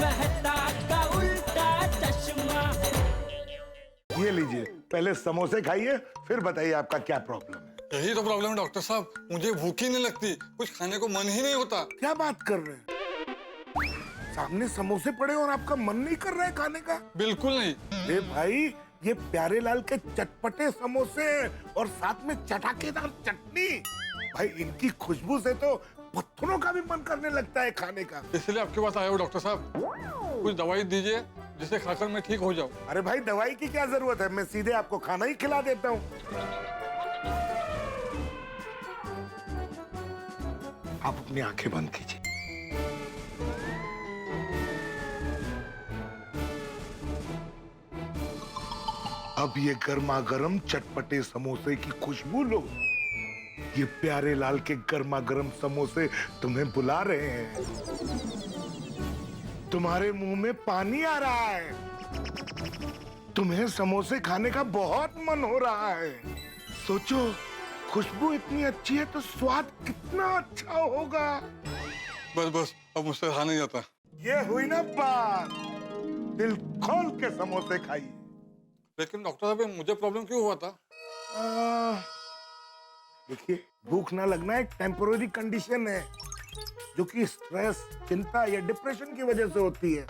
कहता का उल्टा चश्मा। ये लीजिए, पहले समोसे खाइए, फिर बताइए आपका क्या प्रॉब्लम है। यही तो प्रॉब्लम है डॉक्टर साहब, मुझे भूख ही नहीं लगती, कुछ खाने को मन ही नहीं होता। क्या बात कर रहे हैं? सामने समोसे पड़े और आपका मन नहीं कर रहा है खाने का? बिल्कुल नहीं। अरे भाई, ये प्यारे लाल के चटपटे समोसे और साथ में चटाकेदार चटनी, भाई इनकी खुशबू से तो पत्थरों का भी मन करने लगता है खाने का। इसलिए आपके पास आया हूँ डॉक्टर साहब, कुछ दवाई दीजिए जिसे खाकर मैं ठीक हो जाऊँ। अरे भाई, दवाई की क्या जरूरत है, मैं सीधे आपको खाना ही खिला देता हूँ। आप अपनी आंखें बंद कीजिए। अब ये गर्मा गर्म चटपटे समोसे की खुशबू लो। ये प्यारे लाल के गर्मा गर्म समोसे तुम्हें बुला रहे हैं। तुम्हारे मुंह में पानी आ रहा है। तुम्हें समोसे खाने का बहुत मन हो रहा है। सोचो, खुशबू इतनी अच्छी है तो स्वाद कितना अच्छा होगा। बस बस, अब मुझसे रहा नहीं जाता। ये हुई ना बात। दिल खोल के समोसे खाइए। लेकिन डॉक्टर साहब, मुझे प्रॉब्लम क्यों हुआ था? देखिए, भूख ना लगना एक टेम्पोररी कंडीशन है जो कि स्ट्रेस, चिंता या डिप्रेशन की वजह से होती है।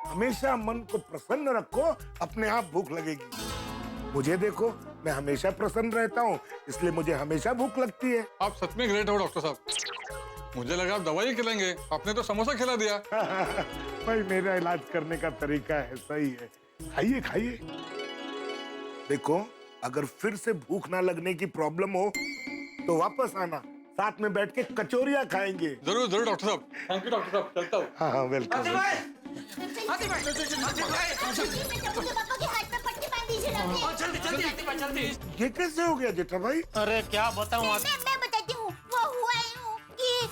हमेशा मन को प्रसन्न रखो, अपने आप भूख लगेगी। मुझे देखो, मैं हमेशा प्रसन्न रहता हूँ, इसलिए मुझे हमेशा भूख लगती है। आप सच में ग्रेट हो डॉक्टर साहब। मुझे लगा आप दवाई खिलाएंगे, आपने तो समोसा खिला दिया। भाई, मेरा इलाज करने का तरीका है सही है। खाइए खाइए। देखो, अगर फिर से भूख ना लगने की प्रॉब्लम हो तो वापस आना, साथ में बैठ के कचौरियां खाएंगे। जरूर जरूर डॉक्टर साहब। थैंक यू डॉक्टर साहब, चलता हूँ। हाँ हाँ, वेलकम। ये कैसे हो गया जेठा भाई? अरे क्या बताऊं, मैं बताती हूँ। वो हुआ यूं कि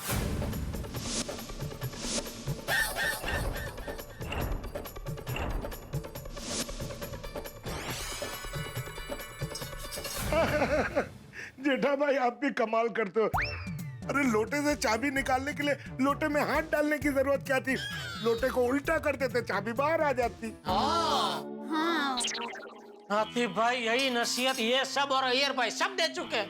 जेठा भाई, आप भी कमाल करते हो। अरे, लोटे से चाबी निकालने के लिए लोटे में हाथ डालने की जरूरत क्या थी? लोटे को उल्टा कर देते, चाबी बाहर आ जाती। हाँ। हाथी भाई यही नसीहत ये सब और अय्यर भाई सब दे चुके हैं।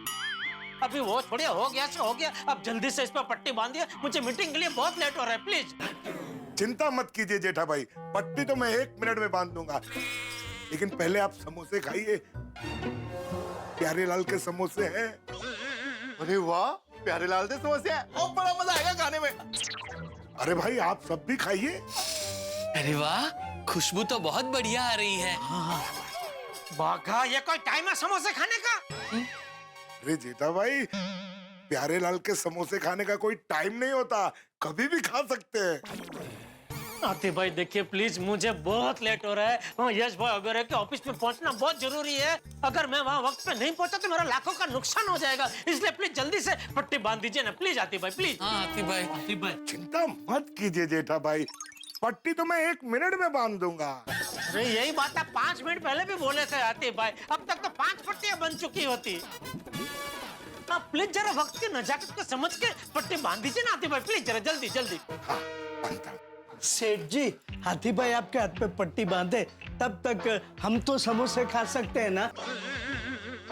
अभी वो थोड़ी हो गया सो हो गया, अब जल्दी से इस पर पट्टी बांधिए, मुझे मीटिंग के लिए बहुत लेट हो रहा है, प्लीज। चिंता मत कीजिए जेठा भाई, पट्टी तो मैं 1 मिनट में बांध दूंगा। लेकिन पहले आप समोसे खाइए। प्यारे लाल के समोसे हैं। अरे वाह, प्यारे लाल के समोसे हैं और बड़ा मजा आएगा खाने में। अरे भाई, आप सब भी खाइए। अरे वाह, खुशबू तो बहुत बढ़िया आ रही है। बाघा, ये कोई टाइम है समोसे खाने का? अरे जेठा भाई, प्यारे लाल के समोसे खाने का कोई टाइम नहीं होता, कभी भी खा सकते हैं। हाथी भाई देखिए प्लीज, मुझे बहुत लेट हो रहा है। वहाँ यश भाई वगैरह के ऑफिस में पहुंचना बहुत जरूरी है। अगर मैं वहाँ वक्त पे नहीं पहुंचा तो मेरा लाखों का नुकसान हो जाएगा, इसलिए प्लीज जल्दी से पट्टी बांध दीजिए ना, प्लीज हाथी भाई, प्लीज। हाँ हाथी भाई। हाथी भाई, चिंता मत कीजिए जेठा भाई, पट्टी तो मैं 1 मिनट में बांध दूंगा। अरे यही बात आप 5 मिनट पहले भी बोले थे हाथी भाई, अब तक तो 5 पट्टियां बन चुकी होती। आप प्लीज जरा वक्त की नजाकत को समझ के पट्टी बांध दीजिए ना हाथी भाई, प्लीज जरा जल्दी जल्दी। हाँ, बांधता हूं। सेठ जी, हाथी भाई आपके हाथ पे पट्टी बांधे तब तक हम तो समोसे खा सकते हैं ना?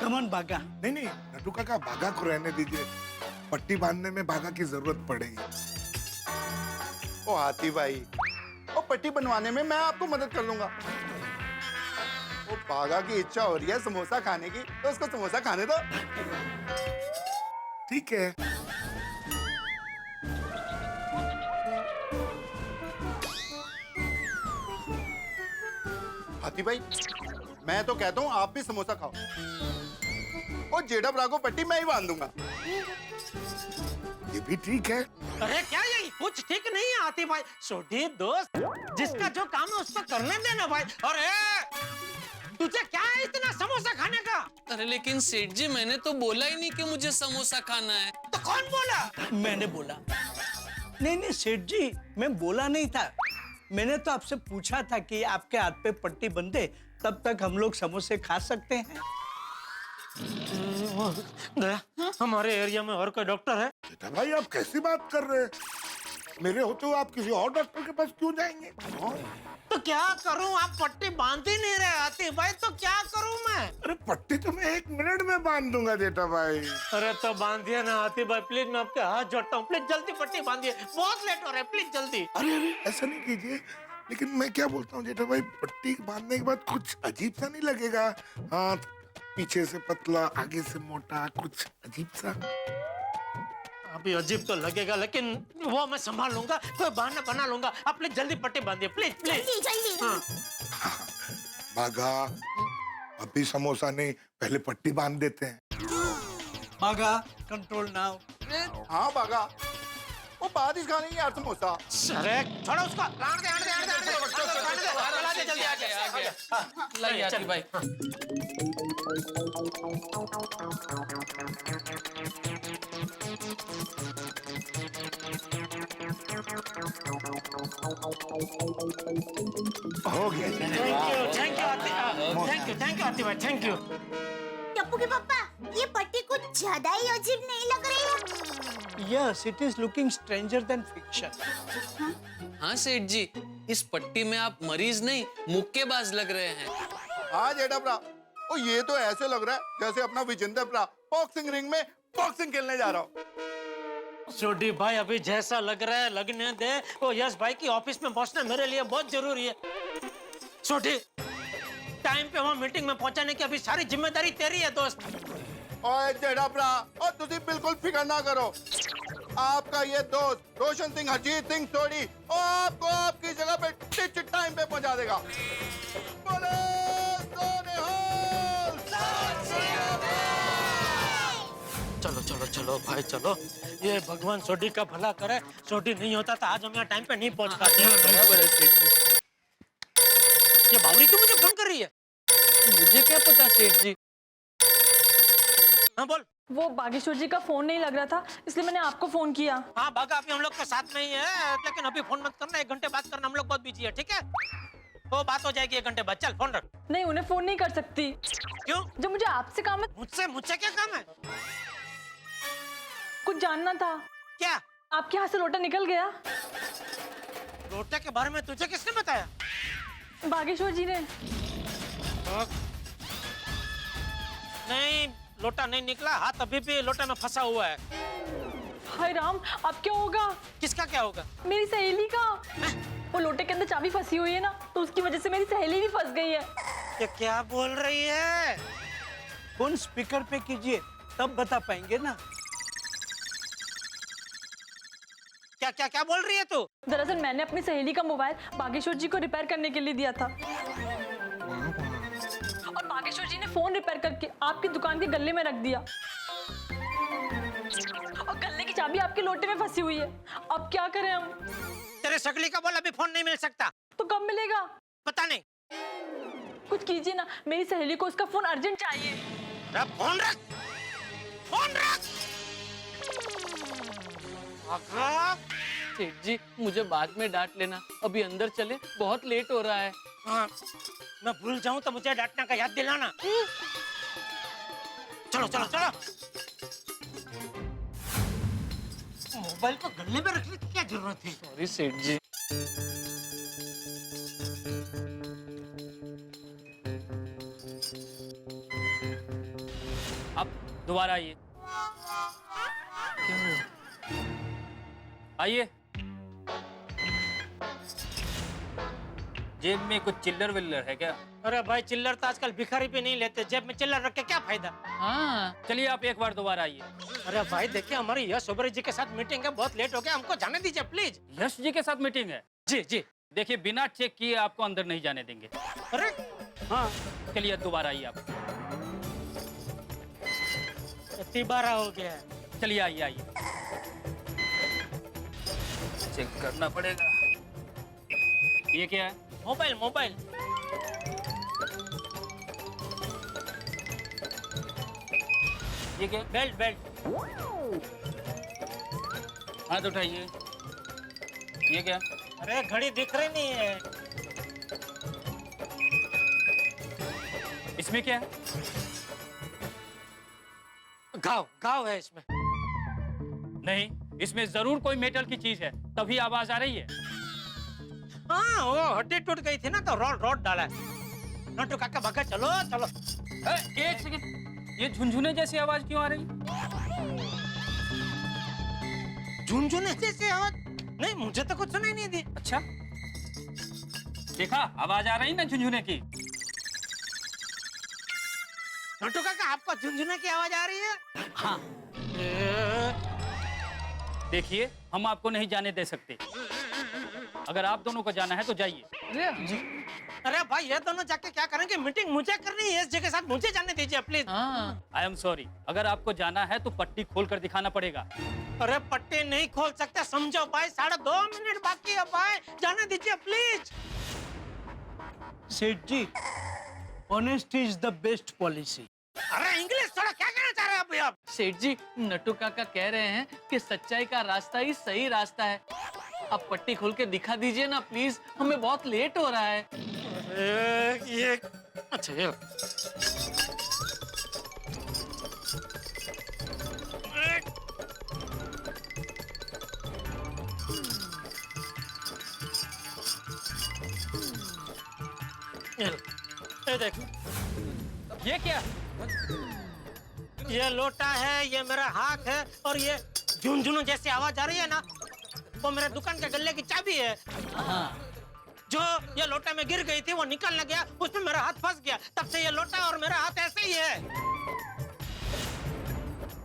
कमन भागा। नहीं नहीं, नटू काका, भागा को रहने दीजिए, पट्टी बांधने में भागा की जरूरत पड़ेगी। ओ हाथी भाई, ओ पट्टी बनवाने में मैं आपको मदद कर लूंगा। वो बागा की इच्छा हो रही है समोसा खाने की, तो उसको समोसा खाने दो। ठीक है। हाथी भाई, मैं तो कहता हूँ आप भी समोसा खाओ और जेठा भरा को पट्टी मैं ही बांध दूंगा। ये भी ठीक है। अरे क्या यही कुछ ठीक नहीं है हाथी भाई? छोटी दोस्त, जिसका जो काम है उसको करने देना भाई। अरे तुझे क्या है इतना समोसा खाने का? अरे लेकिन सेठ जी, मैंने तो बोला ही नहीं कि मुझे समोसा खाना है। तो कौन बोला? मैंने बोला। नहीं सेठ जी, मैं बोला नहीं था। मैंने तो आपसे पूछा था कि आपके हाथ पे पट्टी बंधे तब तक हम लोग समोसे खा सकते हैं। हमारे एरिया में और कोई डॉक्टर है? बेटा भाई, आप कैसी बात कर रहे हैं? मेरे होते हुए आप किसी और डॉक्टर के पास क्यों जाएंगे? तो क्या करूं? आप पट्टी बांध ही नहीं रहे आतिफ भाई, तो क्या करूं मैं? अरे पट्टी तो मैं 1 मिनट में बांध दूंगा जेठा भाई। अरे तो बांधिए ना आतिफ भाई, प्लीज, मैं आपके हाथ जोड़ता हूँ, प्लीज जल्दी पट्टी बांधिए, बहुत लेट हो रहा है, प्लीज जल्दी। अरे अरे ऐसा नहीं कीजिए। लेकिन मैं क्या बोलता हूँ जेठा भाई, पट्टी बांधने के बाद कुछ अजीब सा नहीं लगेगा? हाथ पीछे से पतला, आगे से मोटा, कुछ अजीब सा। अभी अजीब तो लगेगा, लेकिन वो मैं संभाल लूंगा, कोई बहाना बना लूंगा। आप प्लीज जल्दी पट्टी बांधिए, प्लीज प्लीज। जल्दी जल्दी। हाँ। बाघा, अभी समोसा नहीं, पहले पट्टी बांध देते हैं। बागा, कंट्रोल नाउ। हाँ बागा, वो बाद ही खाने यार समोसा। अरे छोड़ो उसको, लाने दे, आने दे, आने दे, आने दे, चला दे, जल्दी आ गया। लाइए आतिफ भाई। हो गया। थैंक यू आतिफ भाई, थैंक यू। टप्पू के पापा, ये पट्टी कुछ ज्यादा ही अजीब नहीं लग रही है? Yes, it is looking stranger then fiction. हाँ सेठ जी, इस पट्टी में आप मरीज नहीं मुक्केबाज लग रहे हैं। हाँ जेठा भरा, ओ ये तो ऐसे लग रहा है जैसे अपना विजेंद्र भरा बॉक्सिंग रिंग में बॉक्सिंग खेलने जा रहा हूँ। छोटी भाई, अभी जैसा लग रहा है लगने दे। वो यश भाई की ऑफिस में पहुंचना मेरे लिए बहुत जरूरी है। छोटी, टाइम पे वहाँ मीटिंग में पहुंचाने की अभी सारी जिम्मेदारी तेरी है दोस्त। ओए जेठा भरा, और तुझे बिल्कुल फिक्र ना करो। आपका ये दोस्त रोशन सिंह, हरजीत सिंह सोडी, और आपको आपकी जगह पे टिच टाइम पे पहुंचा देगा। बोलो सोनेहाल। चलो चलो चलो भाई चलो, ये भगवान सोडी का भला करे। सोडी नहीं होता तो आज हम यहाँ टाइम पे नहीं पहुंच पाते। बराबर है सेठ जी। ये बावरी क्यों मुझे फोन कर रही है? मुझे क्या पता सेठ जी। हाँ बोल। वो बागेश्वर जी का फोन नहीं लग रहा था, इसलिए मैंने आपको फोन किया। हाँ भागा, अभी हम लोग के साथ में ही है, लेकिन अभी फोन मत करना, 1 घंटे बात करना, हम लोग बहुत बिजी है, ठीक है? वो बात हो जाएगी 1 घंटे बाद। चल फोन रख। नहीं, उन्हें फोन नहीं कर सकती। क्यों? जब मुझे आपसे काम है, मुझसे क्या काम है? कुछ जानना था। क्या? आपके हाथ से लोटा निकल गया। लोटे के बारे में तुझे किसने बताया? बागेश्वर जी ने। नहीं, लोटा नहीं निकला, हाथ अभी भी लोटे में फंसा हुआ है। हाय राम, अब क्या होगा? किसका क्या होगा? मेरी सहेली का। वो लोटे के अंदर चाबी फंसी हुई है ना, तो उसकी वजह से मेरी सहेली भी फंस गई है। ये क्या बोल रही है? फोन स्पीकर पे कीजिए, तब बता पाएंगे ना। क्या क्या क्या बोल रही है तू? दरअसल मैंने अपनी सहेली का मोबाइल बागेश्वर जी को रिपेयर करने के लिए दिया था, और बागेश्वर जी ने फोन रिपेयर करके आपकी दुकान के गल्ले में रख दिया, और गल्ले की चाबी आपके लोटे में फंसी हुई है। अब क्या करें हम? तेरे सकली का बोल, अभी फोन नहीं मिल सकता। तो कब मिलेगा? पता नहीं। कुछ कीजिए ना, मेरी सहेली को उसका फोन अर्जेंट चाहिए। फोन रख, फोन रख। सेठ जी, मुझे बाद में डांट लेना, अभी अंदर चले, बहुत लेट हो रहा है। हाँ, मैं भूल जाऊं तो मुझे डांटने का याद दिलाना। चलो चलो चलो। मोबाइल को गले में रखने की क्या जरूरत थी? सॉरी सेठ जी। अब दोबारा आइए, आइए। जेब में कुछ चिल्लर विल्लर है क्या? अरे भाई, चिल्लर तो आजकल भिखारी भी नहीं लेते, जेब में चिल्लर रख के क्या फायदा? हाँ, चलिए आप एक बार दोबारा आइए। अरे भाई देखिए, हमारी यश ओबेरॉय जी के साथ मीटिंग है, बहुत लेट हो गया, हमको जाने दीजिए प्लीज। यश जी के साथ मीटिंग है? जी जी। देखिए, बिना चेक किए आपको अंदर नहीं जाने देंगे। अरे हाँ, चलिए दोबारा आइए आप। 12 हो गया है। चलिए आइए आइए, चेक करना पड़ेगा। ये क्या है? Mobile mobile. ये क्या? Belt belt. हाथ उठाइए। ये क्या? अरे घड़ी दिख रही नहीं है। इसमें क्या है? घाव घाव है इसमें। नहीं, इसमें जरूर कोई मेटल की चीज है। तभी आवाज आ रही है। हाँ वो हड्डी टूट गई थी ना तो रॉड डाला है। नटू काका भागा, चलो चलो। एक सेकंड, ये झुनझुने जैसी आवाज क्यों आ रही? झुनझुने जैसे आवाज? नहीं, मुझे तो कुछ सुनाई नहीं दी। अच्छा, देखा आवाज आ रही ना झुनझुने की। नटू काका, आपको झुनझुने की आवाज आ रही है? हाँ, देखिए हम आपको नहीं जाने दे सकते। अगर आप दोनों को जाना है तो जाइए। अरे भाई, ये दोनों जाके क्या करेंगे? मीटिंग मुझे करनी है इसके साथ, मुझे जाने दीजिए प्लीज। आई एम सॉरी, अगर आपको जाना है तो पट्टी खोल कर दिखाना पड़ेगा। अरे पट्टी नहीं खोल सकते, समझो भाई। 2.5 मिनट बाकी है भाई, जाने दीजिए प्लीज। सेठ जी, honesty is the best policy. अरे इंग्लिश थोड़ा क्या कहना चाह रहे हैं अभी आप? सेठ जी, नट्टू काका कह रहे हैं कि सच्चाई का रास्ता ही सही रास्ता है। आप पट्टी खोल के दिखा दीजिए ना प्लीज, हमें बहुत लेट हो रहा है। ये अच्छा, ये देख, ये क्या? ये लोटा है, ये मेरा हाथ है, और ये झुनझुन जैसी आवाज आ रही है ना, वो मेरे दुकान के गल्ले की चाबी है। जो ये लोटा में गिर गई थी वो निकल न गया, उसमें मेरा हाथ फंस गया। तब से ये लोटा और मेरा हाथ ऐसे ही है।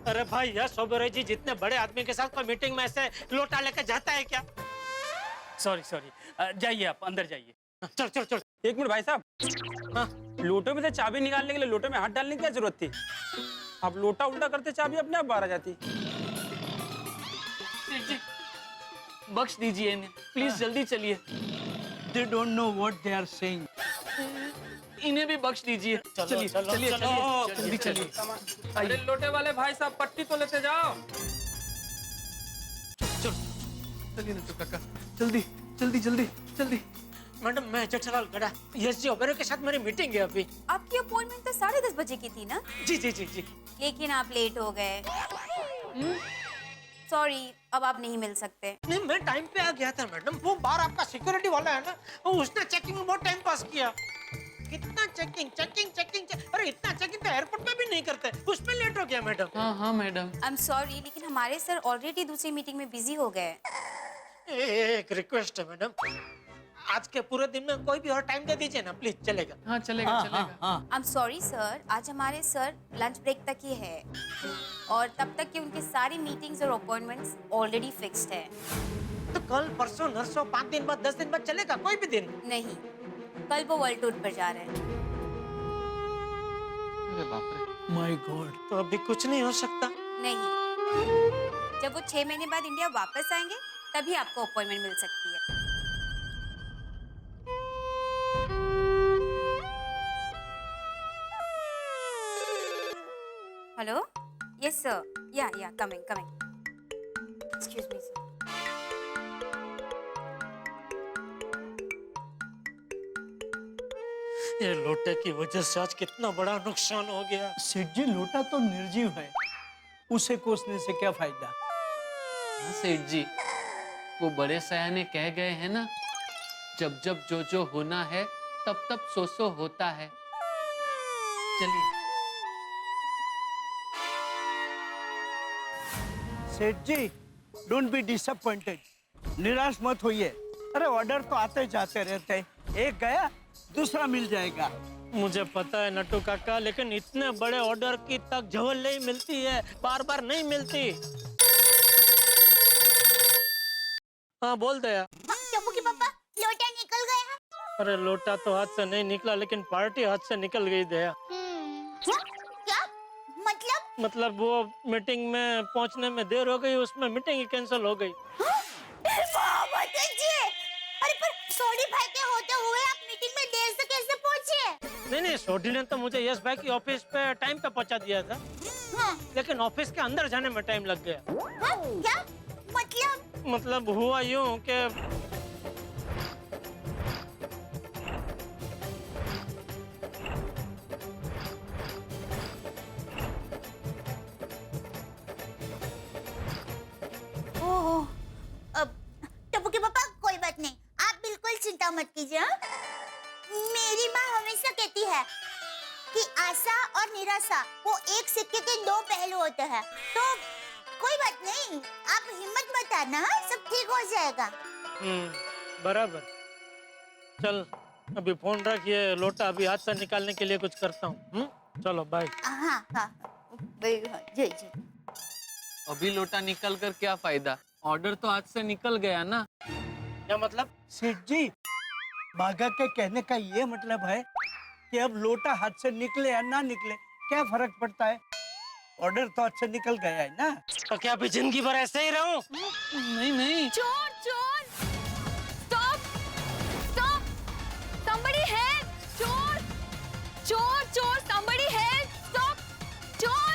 अरे भाई, यश ओबेरॉय जी जितने बड़े आदमी के साथ कोई मीटिंग में ऐसे लोटा लेकर जाता है क्या? सॉरी, जाइए आप अंदर जाइए। चल चल चल। एक मिनट भाई साहब। हाँ, लोटे में से चाबी निकालने के लिए लोटे में हाथ डालने की क्या जरूरत थी? आप लोटा उल्टा करते चाबी अपने आप बाहर आ जाती। सेठ जी, बख्श दीजिए इन्हें प्लीज, जल्दी चलिए। They don't know what they are saying. इन्हें भी बख्श दीजिए। चलिए चलिए जल्दी चलिए। अरे लोटे वाले भाई साहब, पट्टी तो लेते जाओ। चलिए नट्टू काका, जल्दी जल्दी जल्दी जल्दी। मैडम, मैं जेठालाल गड़ा, यश जी ओबेरॉय के साथ मेरी मीटिंग है अभी। आपकी अपॉइंटमेंट तो 10:30 बजे की थी ना? जी जी जी जी। लेकिन आप लेट हो गए। सॉरी, अब आप नहीं मिल सकते। नहीं, मैं टाइम पे आ गया था मैडम। वो बाहर आपका सिक्योरिटी वाला है ना, उसने चेकिंग में बहुत टाइम पास किया। कितना चेकिंग चेकिंग चेकिंग, अरे इतना चेकिंग तो एयरपोर्ट पे भी नहीं करते, उसमें लेट हो गया मैडम। हाँ मैडम। आई एम सॉरी, लेकिन हमारे सर ऑलरेडी दूसरी मीटिंग में बिजी हो गए। एक रिक्वेस्ट है मैडम, आज के पूरे दिन में कोई भी और टाइम दे दीजिए ना प्लीज, चलेगा? हाँ चलेगा चलेगा। आई एम सॉरी सर, आज हमारे सर लंच ब्रेक तक ही है और तब तक की उनकी सारी मीटिंग्स और अपॉइंटमेंट्स ऑलरेडी फिक्स्ड है। तो कल परसों नरसों 5 दिन बाद 10 दिन बाद चलेगा, कोई भी दिन? नहीं, कल वो वर्ल्ड टूर पर जा रहे हैं। अरे बाप रे। My God. तो अभी कुछ नहीं हो सकता? नहीं, जब वो 6 महीने बाद इंडिया वापस आएंगे तभी आपको अपॉइंटमेंट मिल सकती है। हेलो, यस सर, या कमिंग। Excuse me sir. ये लोटे की वजह से आज कितना बड़ा नुकसान हो गया। सेठ जी, लोटा तो निर्जीव है, उसे कोसने से क्या फायदा? हाँ सेठ जी, वो बड़े सयाने कह गए हैं ना, जब जब जो जो होना है तब तब सो होता है। चलिए। सेठ जी, डोंट बी डिसअपॉइंटेड, निराश मत होइए। अरे ऑर्डर तो आते जाते रहते हैं, एक गया दूसरा मिल जाएगा। मुझे पता है नट्टू काका, लेकिन इतने बड़े ऑर्डर की तक झवल नहीं मिलती है, बार बार नहीं मिलती। हाँ बोल दया। टप्पू के पापा, लोटा निकल गया। अरे लोटा तो हाथ से नहीं निकला, लेकिन पार्टी हाथ से निकल गई दया। क्या मतलब वो मीटिंग में पहुंचने में देर हो गई, उसमें मीटिंग ही कैंसिल हो गई। अरे पर सोडी भाई के होते हुए आप मीटिंग में देर से कैसे पहुंचे? नहीं, सोडी ने तो मुझे यश भाई की ऑफिस पे टाइम पे पहुंचा दिया था। लेकिन ऑफिस के अंदर जाने में टाइम लग गया। क्या मतलब हुआ यूं कि चिंता मत कीजिए। हाँ? मेरी माँ हमेशा कहती है कि आशा और निराशा वो एक सिक्के के दो पहलू होते हैं। तो कोई बात नहीं, आप हिम्मत मत हारना, सब ठीक हो जाएगा। बराबर। चल अभी फोन रख, ये लोटा अभी हाथ से निकालने के लिए कुछ करता हूँ। चलो बाय। हाँ हाँ जी जी। अभी लोटा निकल कर क्या फायदा, ऑर्डर तो हाथ से निकल गया ना। क्या मतलब? सेठ जी, बाघा के कहने का ये मतलब है कि अब लोटा हाथ से निकले या ना निकले क्या फर्क पड़ता है, ऑर्डर तो हाथ से निकल गया है ना। तो क्या अभी जिंदगी भर ऐसे ही रहूं? नहीं नहीं। चोर चोर, स्टॉप स्टॉप, somebody help, चोर चोर चोर, somebody help, stop, चोर।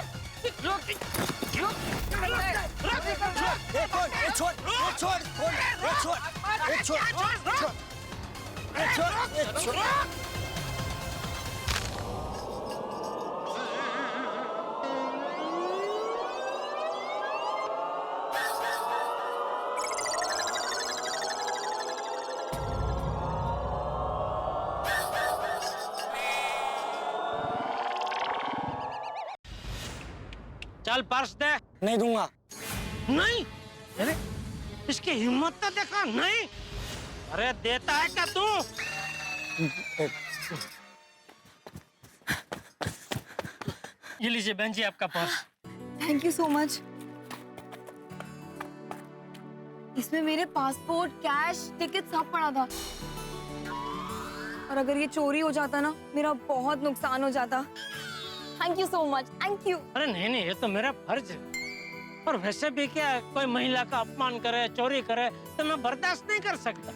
चल पर्स दे। नहीं दूंगा। नहीं? अरे इसकी हिम्मत तो देखो। नहीं, अरे देता है क्या तू? ये लीजिए बहन जी आपका purse. Thank you so much. इसमें मेरे पासपोर्ट, कैश, टिकट सब पड़ा था। और अगर ये चोरी हो जाता ना, मेरा बहुत नुकसान हो जाता। Thank you so much, thank you. अरे नहीं नहीं, ये तो मेरा फर्ज है। और वैसे भी क्या है, कोई महिला का अपमान करे, चोरी करे तो मैं बर्दाश्त नहीं कर सकता।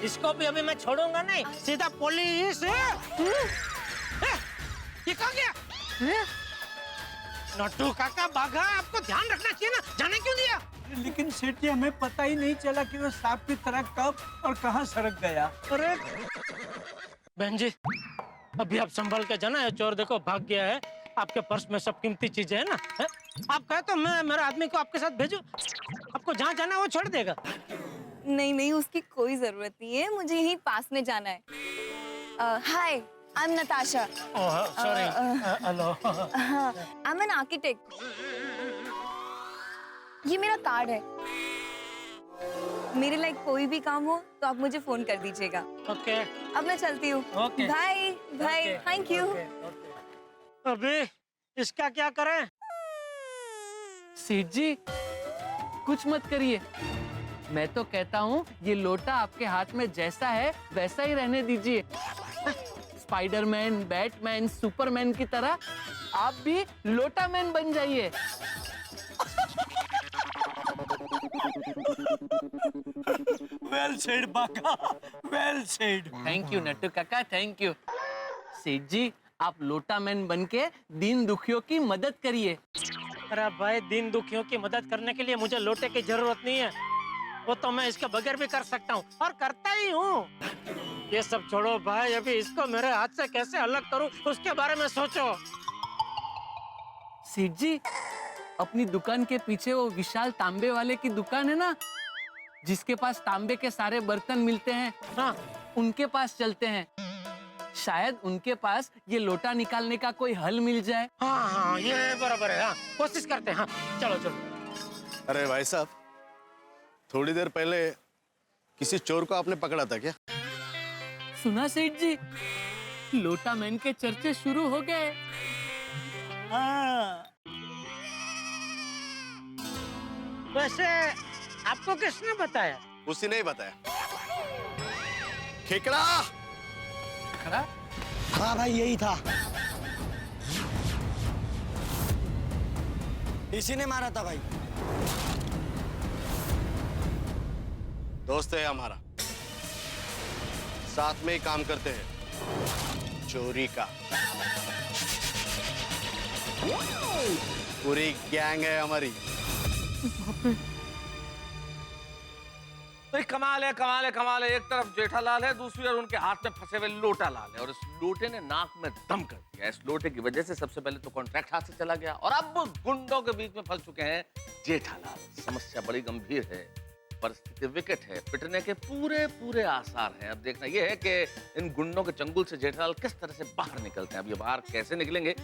इसको भी अभी मैं छोड़ूंगा नहीं, सीधा पुलिस। ये कहाँ गया? नट्टू काका, बाघा, आपको ध्यान रखना चाहिए ना, जाने क्यों दिया? लेकिन सेठ जी, हमें पता ही नहीं चला कि वो सांप की तरह कब और कहाँ सरक गया। अरे बहन जी, अभी आप संभल के जाना, ये चोर देखो भाग गया है। आपके पर्स में सब कीमती चीजें है ना। है? आप कहे तो मैं मेरे आदमी को आपके साथ भेजूं, आपको जहाँ जाना है वो छोड़ देगा। नहीं नहीं, उसकी कोई जरूरत नहीं है, मुझे यहीं पास में जाना है। Hi, I am Natasha. Sorry, hello. I am an architect. ये मेरा कार्ड है, मेरे लाइक कोई भी काम हो तो आप मुझे फोन कर दीजिएगा। ओके। अब मैं चलती हूँ। Bye bye, thank you. अभी इसका क्या करें? सेठ जी कुछ मत करिए, मैं तो कहता हूँ ये लोटा आपके हाथ में जैसा है वैसा ही रहने दीजिए। स्पाइडरमैन, बैटमैन, सुपरमैन की तरह आप भी लोटा मैन बन जाइए। Well said Bagha, well said. Thank you Nattu काका, थैंक यू। सेठ जी, आप लोटा मैन बन के दीन दुखियों की मदद करिए। अरे भाई, दीन दुखियों की मदद करने के लिए मुझे लोटे की जरूरत नहीं है, वो तो मैं इसके बगैर भी कर सकता हूँ और करता ही हूँ। ये सब छोड़ो भाई, अभी इसको मेरे हाथ से कैसे अलग करूँ उसके बारे में सोचो। सेठ जी, अपनी दुकान के पीछे वो विशाल तांबे वाले की दुकान है ना, जिसके पास तांबे के सारे बर्तन मिलते हैं। हाँ, उनके पास चलते हैं, शायद उनके पास ये लोटा निकालने का कोई हल मिल जाए। हाँ हाँ, ये बराबर है। हाँ, कोशिश करते हैं। हाँ, चलो चलो। अरे भाई साहब, थोड़ी देर पहले किसी चोर को आपने पकड़ा था क्या? सुना सेठ जी, लोटा मैन के चर्चे शुरू हो गए। हाँ। वैसे आपको किसने बताया? उसी ने ही बताया। खेकड़ा। हाँ भाई, यही था, इसी ने मारा था भाई। दोस्त है हमारा, साथ में ही काम करते हैं चोरी का। पूरी गैंग है हमारी। तो कमाल है, कमाल है, कमाल है। एक तरफ जेठालाल है, दूसरी ओर उनके हाथ में फंसे हुए लोटा लाल है, और इस लोटे ने नाक में दम कर दिया। इस लोटे की वजह से सबसे पहले तो कॉन्ट्रैक्ट हाथ से चला गया, और अब गुंडों के बीच में फंस चुके हैं जेठालाल। समस्या बड़ी गंभीर है। परिस्थिति विकट है, पिटने के पूरे पूरे आसार हैं। अब देखना यह है कि इन गुंडों के चंगुल से जेठालाल किस तरह से बाहर निकलते हैं। अब ये बाहर कैसे निकलेंगे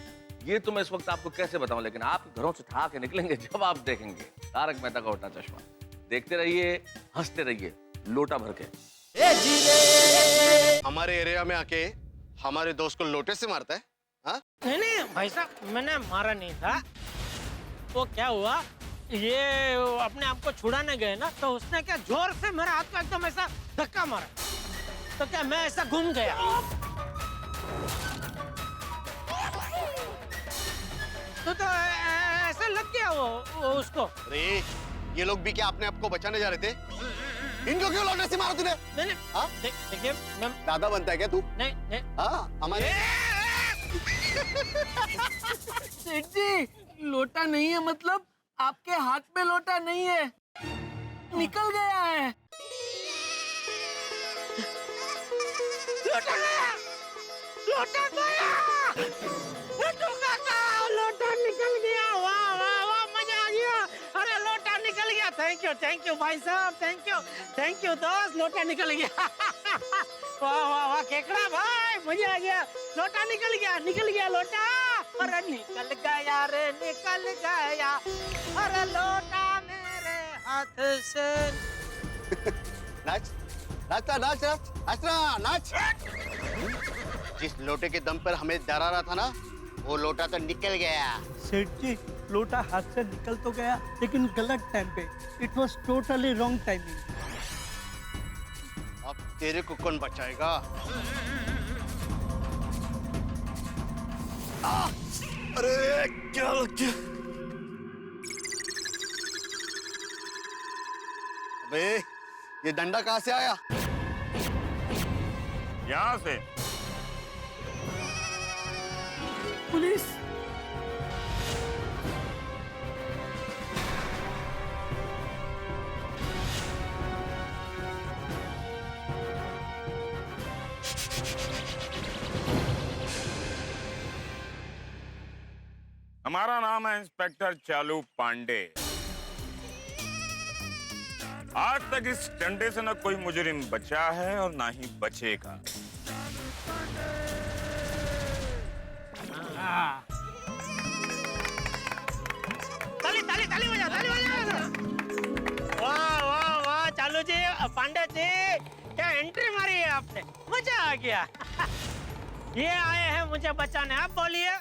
ये तो मैं इस वक्त आपको कैसे बताऊं, लेकिन आप घरों से ठा के निकलेंगे जब आप देखेंगे तारक मेहता का उल्टा चश्मा। देखते रहिए, हंसते रहिए, लोटा भर के। हमारे एरिया में आके हमारे दोस्त को लोटे से मारता है? हाँ? नहीं नहीं भाई साहब, मैंने मारा नहीं था। वो क्या हुआ, ये अपने आप को छुड़ाने गए ना, तो उसने क्या जोर से मेरे हाथ को एकदम ऐसा धक्का मारा, तो क्या मैं ऐसा घूम गया। तो ऐसा लग गया वो उसको। अरे ये लोग भी क्या अपने आप को बचाने जा रहे थे? इनको क्यों लोटे से मारा तूने? नहीं हाँ? देखिए मैं दादा बनता है क्या तू? नहीं नहीं। हाँ हमारे सेठ जी, लोटा नहीं है मतलब आपके हाथ में लोटा नहीं है, निकल गया है। लोटा गया, लोटा गया, लोटा निकल गया। वाह वाह वाह, मजा आ गया। अरे लोटा निकल गया। थैंक यू भाई साहब, थैंक यू दोस्त, लोटा निकल गया। वाह वाह वाह केकड़ा भाई, मजा आ गया। लोटा निकल गया लोटा। अरे निकल गया रे, निकल गया। अरे लोटा मेरे हाथ से। नाच नाचता नाच नाच नाचना नाच। जिस लोटे के दम पर हमें डरा रहा था ना, वो लोटा तो निकल गया। सेठ जी, लोटा हाथ से निकल तो गया, लेकिन गलत टाइम पे। It was totally wrong timing. अब तेरे को कौन बचाएगा? अरे क्या लग गया? अबे ये डंडा कहाँ से आया? यहाँ से। पुलिस। हमारा नाम है इंस्पेक्टर चालू पांडे। आज तक इस डंडे से न कोई मुजरिम बचा है और ना ही बचेगा। ताली बजा। वाह वाह वाह चालू जी, पांडे जी, क्या एंट्री मारी है आपने, मजा आ गया। ये आए हैं मुझे बचाने, आप बोलिए।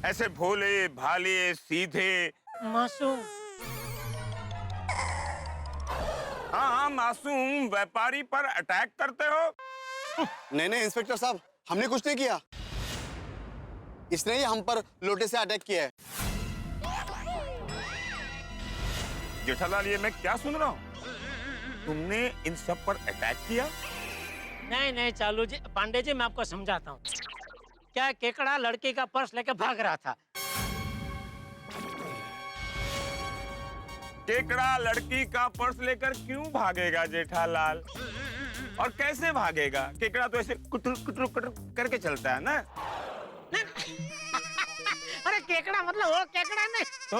ऐसे भोले भाले सीधे मासूम। हाँ मासूम व्यापारी पर अटैक करते हो। नहीं इंस्पेक्टर साहब, हमने कुछ नहीं किया। इसने ही हम पर लोटे से अटैक किया है। जेठालाल, ये मैं क्या सुन रहा हूँ? तुमने इन सब पर अटैक किया? नहीं चालू जी, पांडे जी मैं आपको समझाता हूँ। क्या केकड़ा लड़की का पर्स लेके भाग रहा था। केकड़ा लड़की का पर्स लेकर क्यों भागेगा जेठालाल? और कैसे भागेगा? केकड़ा तो ऐसे कुटर कुटर कुटर करके चलता है ना। अरे केकड़ा मतलब वो केकड़ा नहीं तो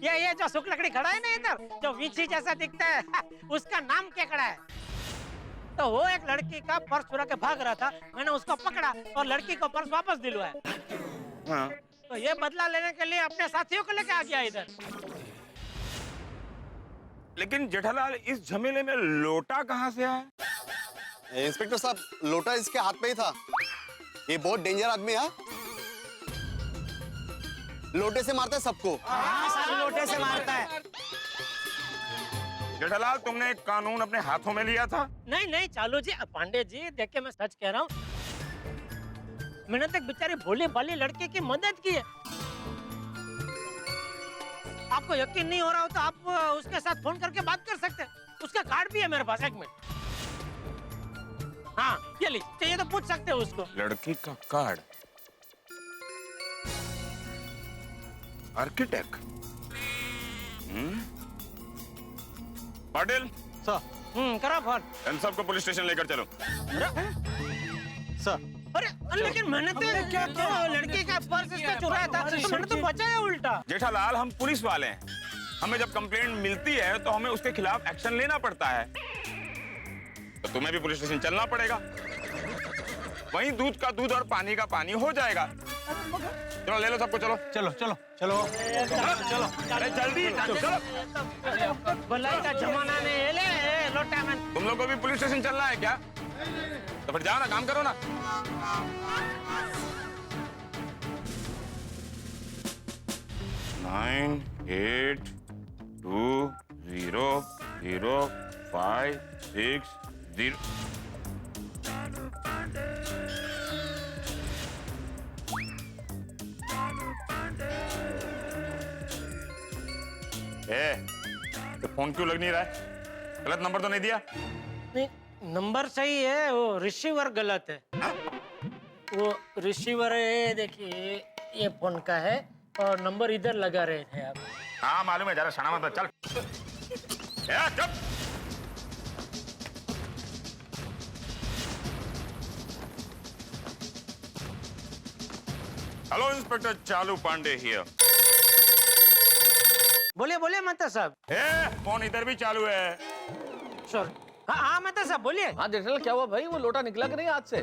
ये जो सुख लकड़ी खड़ा है ना इधर, जो वींची जैसा दिखता है, उसका नाम केकड़ा है। तो वो एक लड़की का पर्स चुरा के भाग रहा था, मैंने उसको पकड़ा और लड़की को पर्स वापस दिलवाया। हाँ। तो ये बदला लेने के लिए अपने साथियों को लेके आ गया इधर। लेकिन जेठालाल, इस झमेले में लोटा कहाँ से आया? इंस्पेक्टर साहब, लोटा इसके हाथ में ही था। ये बहुत डेंजर आदमी है। लोटे से मारता है सबको। लोटे से मारता है। जेठालाल, तुमने कानून अपने हाथों में लिया था? नहीं चालू जी, पांडे जी, देखिए मैं सच कह रहा हूँ। मैंने तो एक बेचारी भोली भाली लड़की की मदद की है। आपको यकीन नहीं हो रहा हो तो आप उसके साथ फोन करके बात कर सकते हैं। उसका कार्ड भी है मेरे पास, एक मिनट। हाँ ये लीजिए, चाहिए तो पूछ सकते हो उसको। लड़की का कार्ड? आर्किटेक्ट? पाटिल सर। करो फोन। इन सबको पुलिस स्टेशन लेकर चलो। सर। अरे लेकिन मैंने तो लड़की का पर्स इसका चुराया था, तो मैंने तो बचाया उल्टा। जेठालाल, हम पुलिस वाले हैं, हमें जब कंप्लेंट मिलती है तो हमें उसके खिलाफ एक्शन लेना पड़ता है। तो तुम्हें भी पुलिस स्टेशन चलना पड़ेगा, वहीं दूध का दूध और पानी का पानी हो जाएगा। चलो ले लो सबको, चलो चलो चलो चलो चलो, अरे जल्दी चलो। भलाई का जमाना नहीं ले लोटा में। तुम लोग को भी पुलिस स्टेशन चलना है क्या? तो फिर जाओ ना, काम करो ना। नाइन 8 2 0 0 5 6 0। तो फोन क्यों लग नहीं रहा है? गलत नंबर तो नहीं दिया? नहीं, नंबर सही है, वो रिसीवर गलत है। वो रिसीवर है, देखिए ये फोन का है और नंबर इधर लगा रहे थे आप। हाँ मालूम है, जरा शना मत चल। चुप। हेलो इंस्पेक्टर चालू पांडे हियर। बोलिए बोलिए मेहता साहब। फोन इधर भी चालू है। सर हाँ मेहता साहब बोलिए। हाँ जेठालाल क्या हुआ भाई, वो लोटा निकला कि नहीं हाथ से?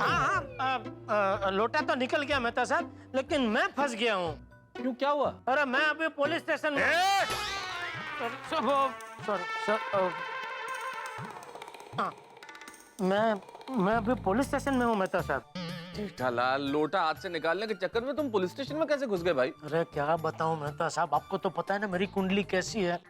हाँ लोटा तो निकल गया मेहता साहब, लेकिन मैं फंस गया हूँ। क्यों, क्या हुआ? अरे मैं अभी पुलिस स्टेशन में। मैं अभी पुलिस स्टेशन में हूँ मेहता साहब। जेठालाल लोटा हाथ से निकालने के चक्कर में तुम पुलिस स्टेशन में कैसे घुस गए भाई? अरे क्या बताऊं मेहता साहब, आपको तो पता है ना मेरी कुंडली कैसी है।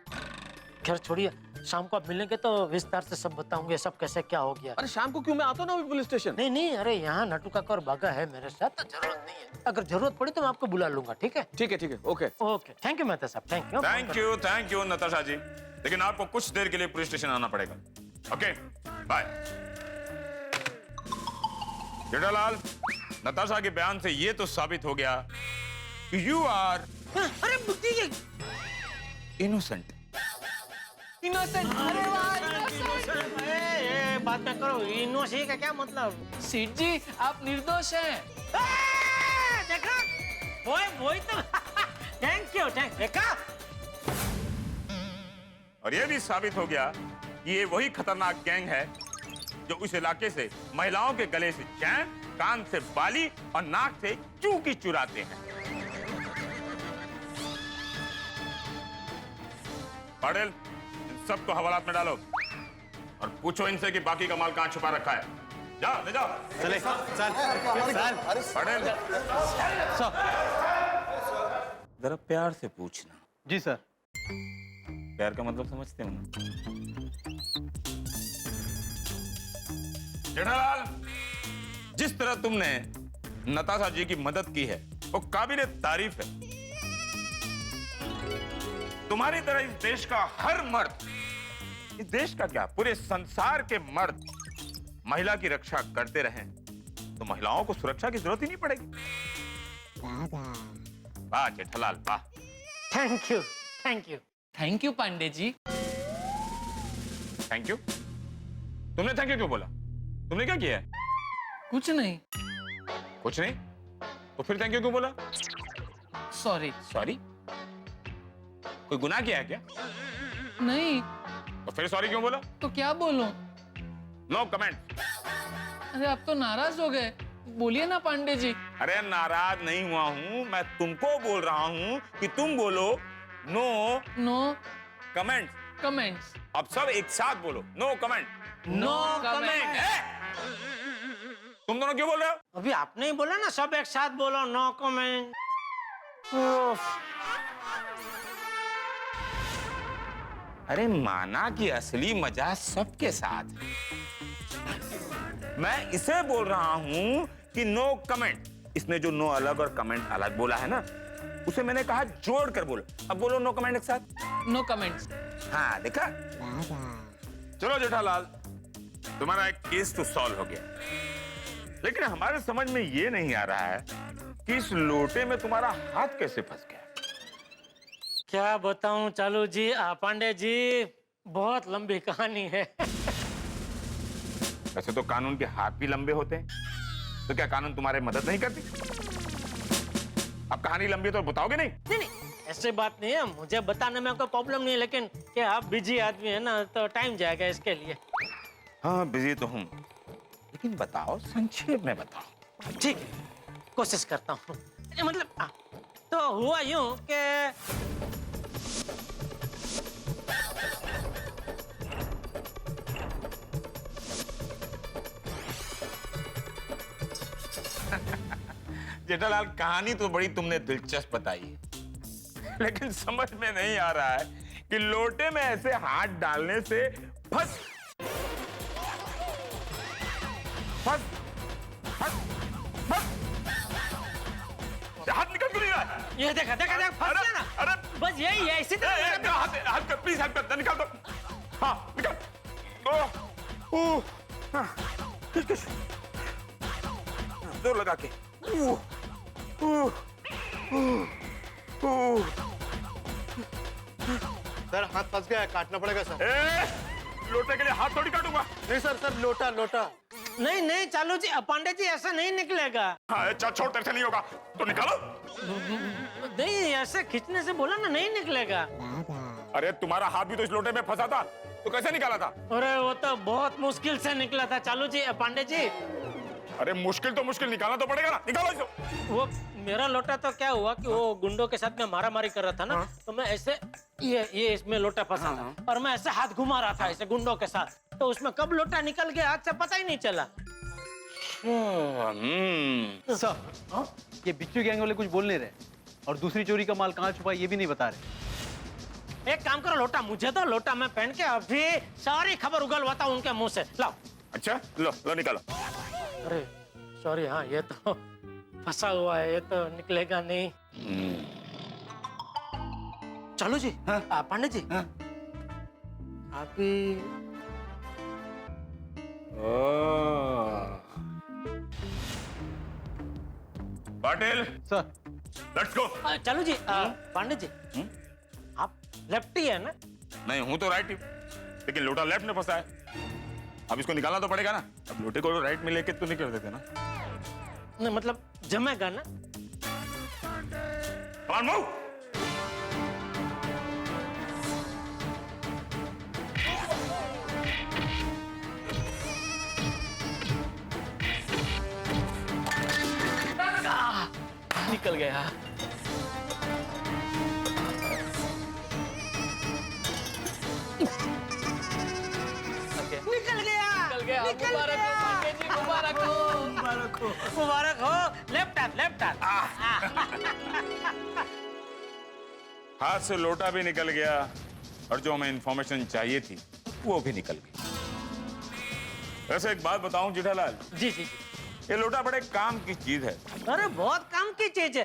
खैर छोड़िए, शाम को आप मिलेंगे तो विस्तार से सब बताऊंगे, सब कैसे क्या हो गया। अरे शाम को क्यों, मैं आता हूँ ना अभी पुलिस स्टेशन। नहीं नहीं, अरे यहाँ नटू काका और बागा है मेरे साथ, तो जरूरत नहीं है। अगर जरूरत पड़ी तो मैं आपको बुला लूंगा। ठीक है ठीक है ठीक है, okay okay. Thank you Mehta साहब, थैंक यू नताशा जी, लेकिन आपको कुछ देर के लिए पुलिस स्टेशन आना पड़ेगा। Okay bye. जेठालाल, नताशा के बयान से ये तो साबित हो गया कि यू आर अरे बुद्धि इनोसेंट। इनोसेंट, अरे वाह बात में करो, इनोसेंट का क्या मतलब? सेठ जी आप निर्दोष हैं। देखा वही तो। थैंक यू देखा। और ये भी साबित हो गया कि ये वही खतरनाक गैंग है जो उस इलाके से महिलाओं के गले से चैन, कान से बाली और नाक से चूकी चुराते हैं। पटेल, इन सबको हवालात में डालो और पूछो इनसे कि बाकी का माल कहां छुपा रखा है। जाओ ले जाओ। चले चल। पटेल जरा प्यार से पूछना। जी सर। प्यार का मतलब समझते हो ना? जेठालाल, जिस तरह तुमने नताशा जी की मदद की है वो काबिले तारीफ है। तुम्हारी तरह इस देश का हर मर्द, इस देश का क्या पूरे संसार के मर्द महिला की रक्षा करते रहें तो महिलाओं को सुरक्षा की जरूरत ही नहीं पड़ेगी। वाह जेठालाल वाह। Thank you thank you thank you Pandey ji. Thank you? तुमने थैंक यू क्यों बोला? तुमने क्या किया है? कुछ नहीं। कुछ नहीं? तो फिर थैंक यू क्यों बोला? सॉरी। सॉरी? कोई गुनाह किया है क्या? नहीं। तो फिर सॉरी क्यों बोला? तो क्या बोलूं? No comment. अरे आप तो नाराज हो गए, बोलिए ना पांडे जी। अरे नाराज नहीं हुआ हूं, मैं तुमको बोल रहा हूं कि तुम बोलो नो कमेंट। कमेंट्स। अब सब एक साथ बोलो, नो कमेंट। No comment. तुम दोनों क्यों बोल रहे हो? अभी आपने ही बोला ना सब एक साथ बोलो, नो कमेंट। अरे माना कि असली मजा सबके साथ है। मैं इसे बोल रहा हूं कि नो कमेंट। इसने जो नो अलग और कमेंट अलग बोला है ना, उसे मैंने कहा जोड़ कर बोलो। अब बोलो नो कमेंट एक साथ। No comments. हाँ देखा? चलो जेठालाल, तुम्हारा एक केस तो सॉल्व हो गया, लेकिन हमारे समझ में ये नहीं आ रहा है कि इस लोटे में तुम्हारा हाथ कैसे फंस गया। क्या बताऊं चालू जी, पांडे जी, बहुत लंबी कहानी है। वैसे तो कानून के हाथ भी लंबे होते हैं, तो क्या कानून तुम्हारे मदद नहीं करती? अब कहानी लंबी है तो बताओगे नहीं? नहीं ऐसी बात नहीं है, मुझे बताने में कोई प्रॉब्लम नहीं है, लेकिन क्या आप बिजी आदमी है ना, तो टाइम जाएगा इसके लिए। हाँ बिजी तो हूँ, लेकिन बताओ, संक्षेप में बताओ। ठीक है, कोशिश करता हूँ। मतलब तो हुआ यूं कि जेठालाल, कहानी तो बड़ी तुमने दिलचस्प बताई है, लेकिन समझ में नहीं आ रहा है कि लोटे में ऐसे हाथ डालने से फंस फंस फंस फंस हाथ निकल क्यों नहीं रहा है? ये देखा देखा देखा, फंस गया ना। अरे बस यही है, इसी तरह हाथ प्लीज, हाथ कर निकाल दो। हाँ निकाल। जोर लगा के। सर हाथ फंस गया है, काटना पड़ेगा सर। लोटे के लिए हाथ थोड़ी काटूंगा। नहीं सर, सर लोटा लोटा। नहीं नहीं चालू जी, पांडे जी ऐसा नहीं निकलेगा। हाँ छोड़, तेरे से नहीं होगा तो निकालो। नहीं ऐसे खींचने से बोला ना, नहीं निकलेगा। अरे तुम्हारा हाथ भी तो इस लोटे में फंसा था, तो कैसे निकाला था? अरे वो तो बहुत मुश्किल से निकला था चालू जी, पांडे जी। अरे मुश्किल तो मुश्किल, निकालना तो पड़ेगा ना, निकालो इसको। वो मेरा लोटा तो क्या हुआ कि वो गुंडों के साथ में मारामारी कर रहा था ना, तो मैं ऐसे ये इसमें लोटा फंसा था, और मैं ऐसे हाथ घुमा रहा था ऐसे गुंडों के साथ, तो उसमें कब लोटा निकल गया हाथ से पता ही नहीं चला। सर, ये बिच्छू गैंग वाले कुछ बोल नहीं रहे, और दूसरी चोरी का माल कहाँ छुपा ये भी नहीं बता रहे। एक काम करो, लोटा मुझे दो, लोटा मैं पहन के अभी सारी खबर उगलवाता हूँ उनके मुंह से। लाओ। अच्छा लो निकालो। अरे सॉरी, हाँ ये तो फंसा हुआ है, ये तो निकलेगा नहीं। चलो जी। पांडे जी। अभी पाटिल सर, लेट्स गो। चलो जी। पांडे जी, आप लेफ्टी है ना? नहीं हूं तो राइट ही, लेकिन लोटा लेफ्ट में फंसा है। अब इसको निकालना तो पड़ेगा ना। अब लोटे को राइट में लेके तो नहीं कर देते ना। नहीं मतलब जमेगा ना। Come on, move! निकल गया। निकल गया। मुबारक हो पांडे जी, मुबारक हो। मुबारक हो। लेफ्ट हाथ। हाथ से लोटा भी निकल गया, और जो हमें इंफॉर्मेशन चाहिए थी वो भी निकल गई। वैसे एक बात बताऊं जेठालाल। जी जी। ये लोटा बड़े काम की चीज है। अरे बहुत काम की चीज है।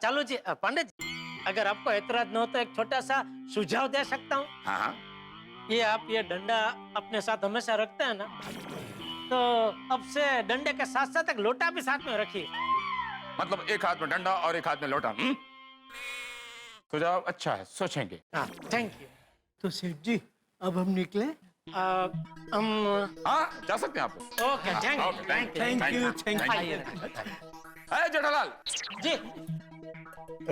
चलो जी पंडित जी, अगर आपको एतराज न हो तो एक छोटा सा सुझाव दे सकता हूँ। हाँ। ये आप ये डंडा अपने साथ हमेशा रखते हैं ना, तो अब से डंडे के साथ साथ एक लोटा भी साथ में रखिए। मतलब एक हाथ में डंडा और एक हाथ में लोटा। सुझाव अच्छा है, सोचेंगे। Thank you. तो सेठ जी अब हम निकले? हम जा सकते हैं आप। Okay, thank you. Jethalal ji.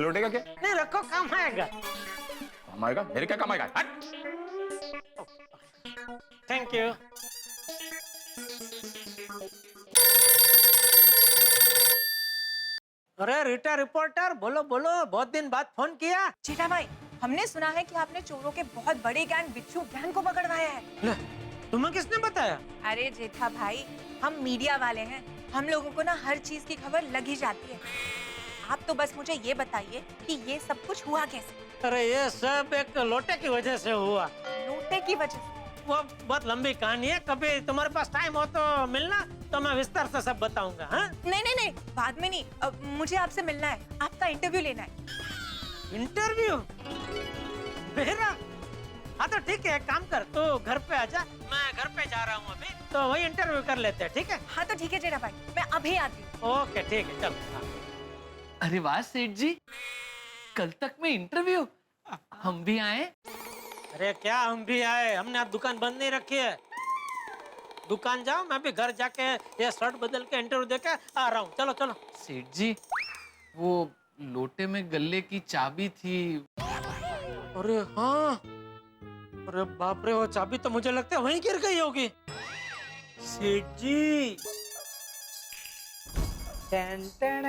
लोटे का क्या? नहीं रखो, काम आएगा। काम आएगा? मेरे क्या काम आएगा? Thank you. अरे रीटा रिपोर्टर, बोलो बोलो, बहुत दिन बाद फोन किया। जेठा भाई, हमने सुना है कि आपने चोरों के बहुत बड़े गैंग बिच्छू गैंग को पकड़वाया है। तुम्हें किसने बताया? अरे जेठा भाई, हम मीडिया वाले हैं, हम लोगों को ना हर चीज की खबर लग ही जाती है। आप तो बस मुझे ये बताइए कि ये सब कुछ हुआ कैसे? अरे ये सब एक लोटे की वजह से हुआ। लोटे की वजह से? वो बहुत लंबी कहानी है, कभी तुम्हारे पास टाइम हो तो मिलना, तो मैं विस्तार से सब बताऊंगा। हाँ? नहीं, बाद में नहीं। अब मुझे आपसे मिलना है, आपका इंटरव्यू लेना है। इंटरव्यू? मेरा? हाँ तो ठीक है, एक काम कर, तो घर पे आजा, मैं घर पे जा रहा हूँ अभी, तो वही इंटरव्यू कर लेते हैं, ठीक है? हाँ तो ठीक है जेठा भाई, मैं अभी आती हूँ। ओके ठीक है, चलो। अरे वाह सेठ जी, कल तक में इंटरव्यू, हम भी आए। अरे क्या हम भी आए, हमने आप दुकान बंद नहीं रखी है। दुकान जाओ, मैं भी घर जाके ये शर्ट बदल के इंटरव्यू देके आ रहा हूँ। चलो चलो। सेठ जी, वो लोटे में गल्ले की चाबी थी। अरे हाँ, अरे बाप रे, वो चाबी तो मुझे लगता है वहीं गिर गई होगी। सेठ जी, टन टन,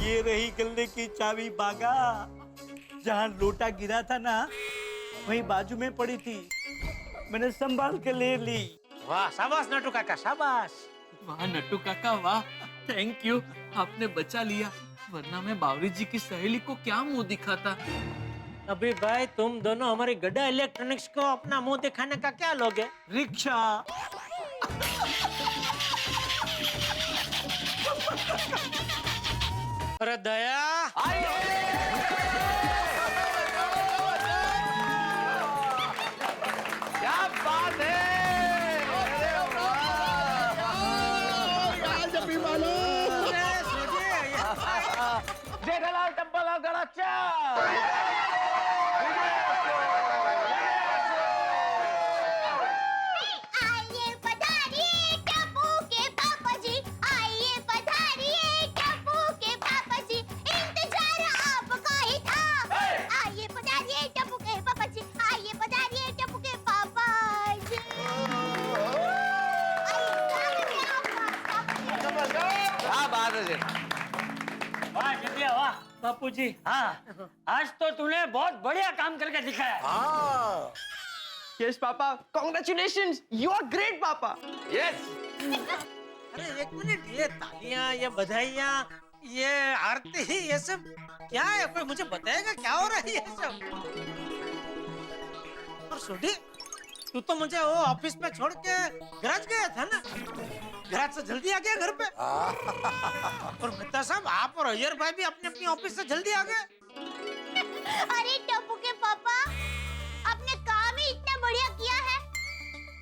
ये रही गल्ले की चाबी बागा। जहाँ लोटा गिरा था ना, वहीं बाजू में पड़ी थी, मैंने संभाल के ले ली। वाह, शाबाश नट्टू काका, शाबाश। वाह नट्टू काका वाह, थैंक यू, आपने बचा लिया, वरना मैं बावरी जी की सहेली को क्या मुंह दिखाता। अभी भाई तुम दोनों हमारी गड्ढा इलेक्ट्रॉनिक्स को अपना मुंह दिखाने का क्या लोगे? रिक्शा। अरे दया, क्या बात है! जेठालाल टेम्पल और गणाचा। आइए पधारिए टप्पू के पापा जी, आइए पधारिए टप्पू के पापा जी, इंतजार आपका ही था। आइए पधारिए टप्पू के पापा जी, आइए पधारिए टप्पू के पापा जी। क्या बात है जेठा? वाह जटिया वाह, बापूजी। हाँ, आज तो तूने बहुत बढ़िया काम करके दिखाया। हाँ। Yes papa, congratulations, you are great papa. Yes. अरे एक मिनट, ये तालियां, ये बधाइयां, ये आरती, ये सब क्या है? कोई मुझे बताएगा क्या हो रहा है ये सब? और सोडी, तू तो मुझे वो ऑफिस में छोड़ के गराज गया था ना? गराज से जल्दी आ गया घर पे। और मेहता साहब, आप और अय्यर भाई भी अपने अपनी ऑफिस से जल्दी आ गए। अरे टप्पू के पापा, आपने काम ही इतना बढ़िया किया है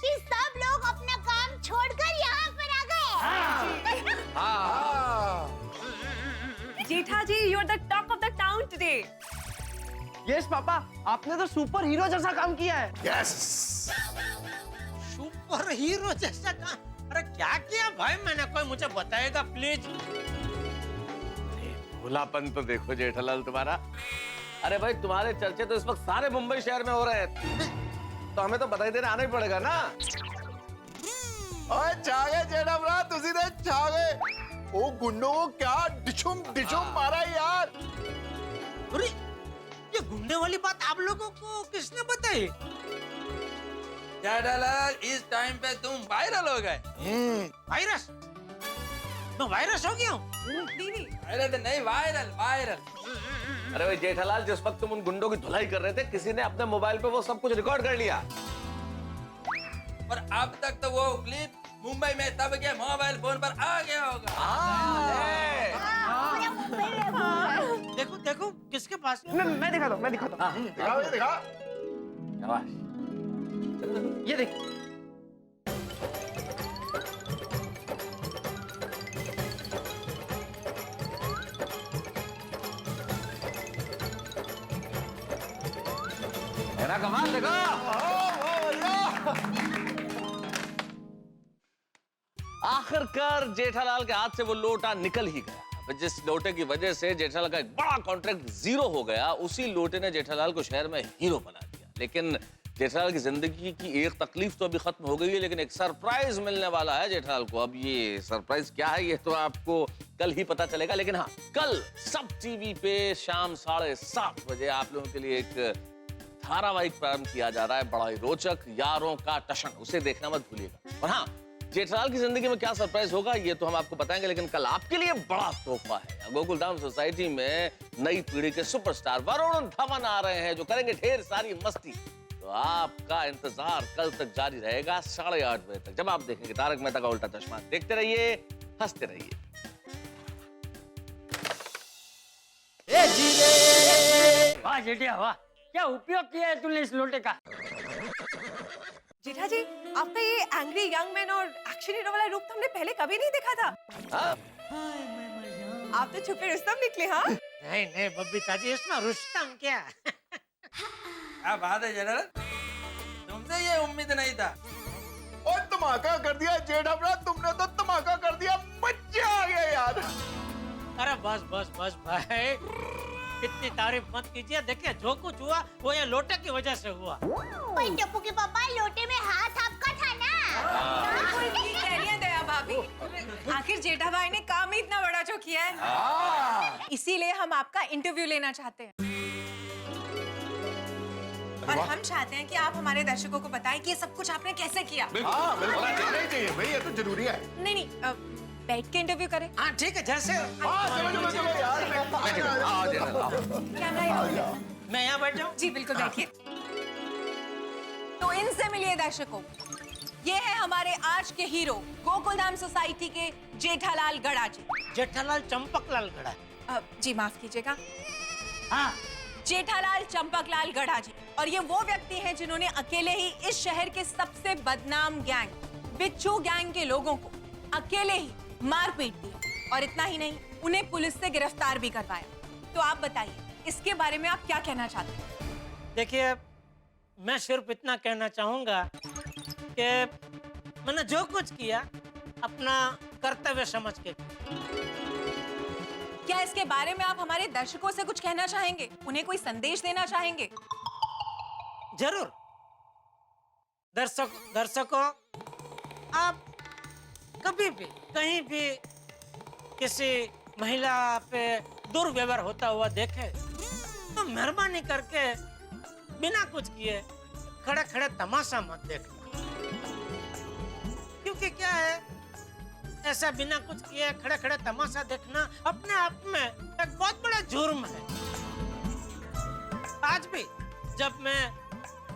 कि सब लोग अपना काम छोड़कर यहाँ पर आ गए। Jetha ji, you are the top of the town today. Yes papa, आपने तो सुपर हीरो जैसा काम किया है। यस। सुपर हीरो जैसा काम? अरे क्या किया भाई मैंने? कोई मुझे बताएगा प्लीज? भुलापन तो देखो जेठालाल तुम्हारा। अरे भाई, तुम्हारे चर्चे तो इस वक्त सारे मुंबई शहर में हो रहे हैं, तो हमें तो बधाई देने आना ही पड़ेगा ना। ओए छागे जेठा भरा, तुसी ने छागे। ओ गुंडों को क्या डिशुम मारा यार। अरे ये गुंडे वाली बात आप लोगों को किसने बताई? जेठालाल, इस टाइम पे तुम वायरल हो गए। वायरस? मैं वायरस हो गया हूँ? नहीं, वायरल नहीं, वायरल। अरे भाई जेठालाल, जिस वक्त तुम उन गुंडों की धुलाई कर रहे थे, किसी ने अपने मोबाइल पे वो सब कुछ रिकॉर्ड कर लिया। और अब तक तो वो क्लिप मुंबई में सबके मोबाइल फोन पर आ गया होगा। देखो देखो, किसके पास? मैं दिखाता हूँ, मैं दिखाता हूँ। दिखा। शाबाश। ये देख। मेरा कमाल देखो। आखिरकार जेठालाल के हाथ से वो लोटा निकल ही गया। जिस लोटे की वजह से जेठालाल का एक बड़ा कॉन्ट्रैक्ट जीरो हो गया, उसी लोटे ने जेठालाल को शहर में हीरो बना दिया। लेकिन जेठालाल की जिंदगी की एक तकलीफ तो अभी खत्म हो गई है, लेकिन एक सरप्राइज मिलने वाला है जेठालाल को। अब ये सरप्राइज क्या है, ये तो आपको कल ही पता चलेगा। लेकिन हाँ, कल सब टीवी पे शाम 7:30 बजे आप लोगों के लिए एक धारावाहिक प्रारंभ किया जा रहा है, बड़ा ही रोचक, यारों का टशन। उसे देखना मत भूलिएगा। और हाँ, जेठालाल की जिंदगी में क्या सरप्राइज होगा ये तो हम आपको बताएंगे, लेकिन कल आपके लिए बड़ा तोहफा है। गोकुलधाम सोसाइटी में नई पीढ़ी के सुपरस्टार वरुण धवन आ रहे हैं, जो करेंगे ढेर सारी मस्ती। तो आपका इंतजार कल तक जारी रहेगा 8:30 बजे तक, जब आप देखेंगे तारक मेहता का उल्टा चश्मा। देखते रहिए, हंसते रहिए। वाह जेठिया वाह, क्या उपयोग किया है तूने इस लोटे का? जेठा जी, आपका ये एंग्री यंग मैन और एक्शन हीरो वाला रूप तो हमने पहले कभी नहीं देखा था। आप तो छुपे रुस्तम निकले। हाँ नहीं नहीं बबीता जी, इसमें रुस्तम क्या? क्या बात है जेठालाल, तुमसे ये उम्मीद नहीं था। और धमाका कर दिया जेठा भरा, तुमने तो धमाका कर दिया, मजा आ गया यार। अरे बस बस बस भाई, इतनी तारीफ मत कीजिए। देखिए जो कुछ हुआ वो ये लोटे की वजह से हुआ। पर टप्पू के पापा, लोटे में हाथ आपका था ना। बिल्कुल ठीक कह रही हैं दया भाभी। आखिर जेठा भाई ने काम ही इतना बड़ा जो किया है, इसीलिए हम आपका इंटरव्यू लेना चाहते हैं। और हम चाहते हैं कि आप हमारे दर्शकों को बताएं कि ये सब कुछ आपने कैसे किया। हाँ बिल्कुल, देखना ही चाहिए भाई, ये तो जरूरी है। नहीं नहीं, बैठ के इंटरव्यू करें। हाँ ठीक है, जैसे कैमरा मैं यहाँ बैठ जाऊँ। जी बिल्कुल बैठिए। तो इनसे मिलिए दर्शकों, ये है हमारे आज के हीरो गोकुलधाम सोसाइटी के जेठालाल गड़ा जी। जेठालाल चंपकलाल गड़ा। जी माफ कीजिएगा, हाँ जेठालाल चंपकलाल गड़ा जी। और ये वो व्यक्ति हैं जिन्होंने अकेले ही इस शहर के सबसे बदनाम गैंग बिच्छू गैंग के लोगों को अकेले ही मार पीट दी। और इतना ही नहीं, उन्हें पुलिस से गिरफ्तार भी करवाया। तो आप बताइए, इसके बारे में आप क्या कहना चाहते हैं? देखिए, मैं सिर्फ इतना कहना चाहूंगा कि मैंने जो कुछ किया अपना कर्तव्य समझ के। क्या इसके बारे में आप हमारे दर्शकों से कुछ कहना चाहेंगे, उन्हें कोई संदेश देना चाहेंगे? जरूर। दर्शकों, आप कभी भी कहीं भी किसी महिला पे दुर्व्यवहार होता हुआ देखे तो मेहरबानी करके बिना कुछ किए खड़े खड़े तमाशा मत देखना। क्योंकि क्या है, ऐसा बिना कुछ किए खड़े खड़े तमाशा देखना अपने आप में एक बहुत बड़ा जुर्म है। आज भी जब मैं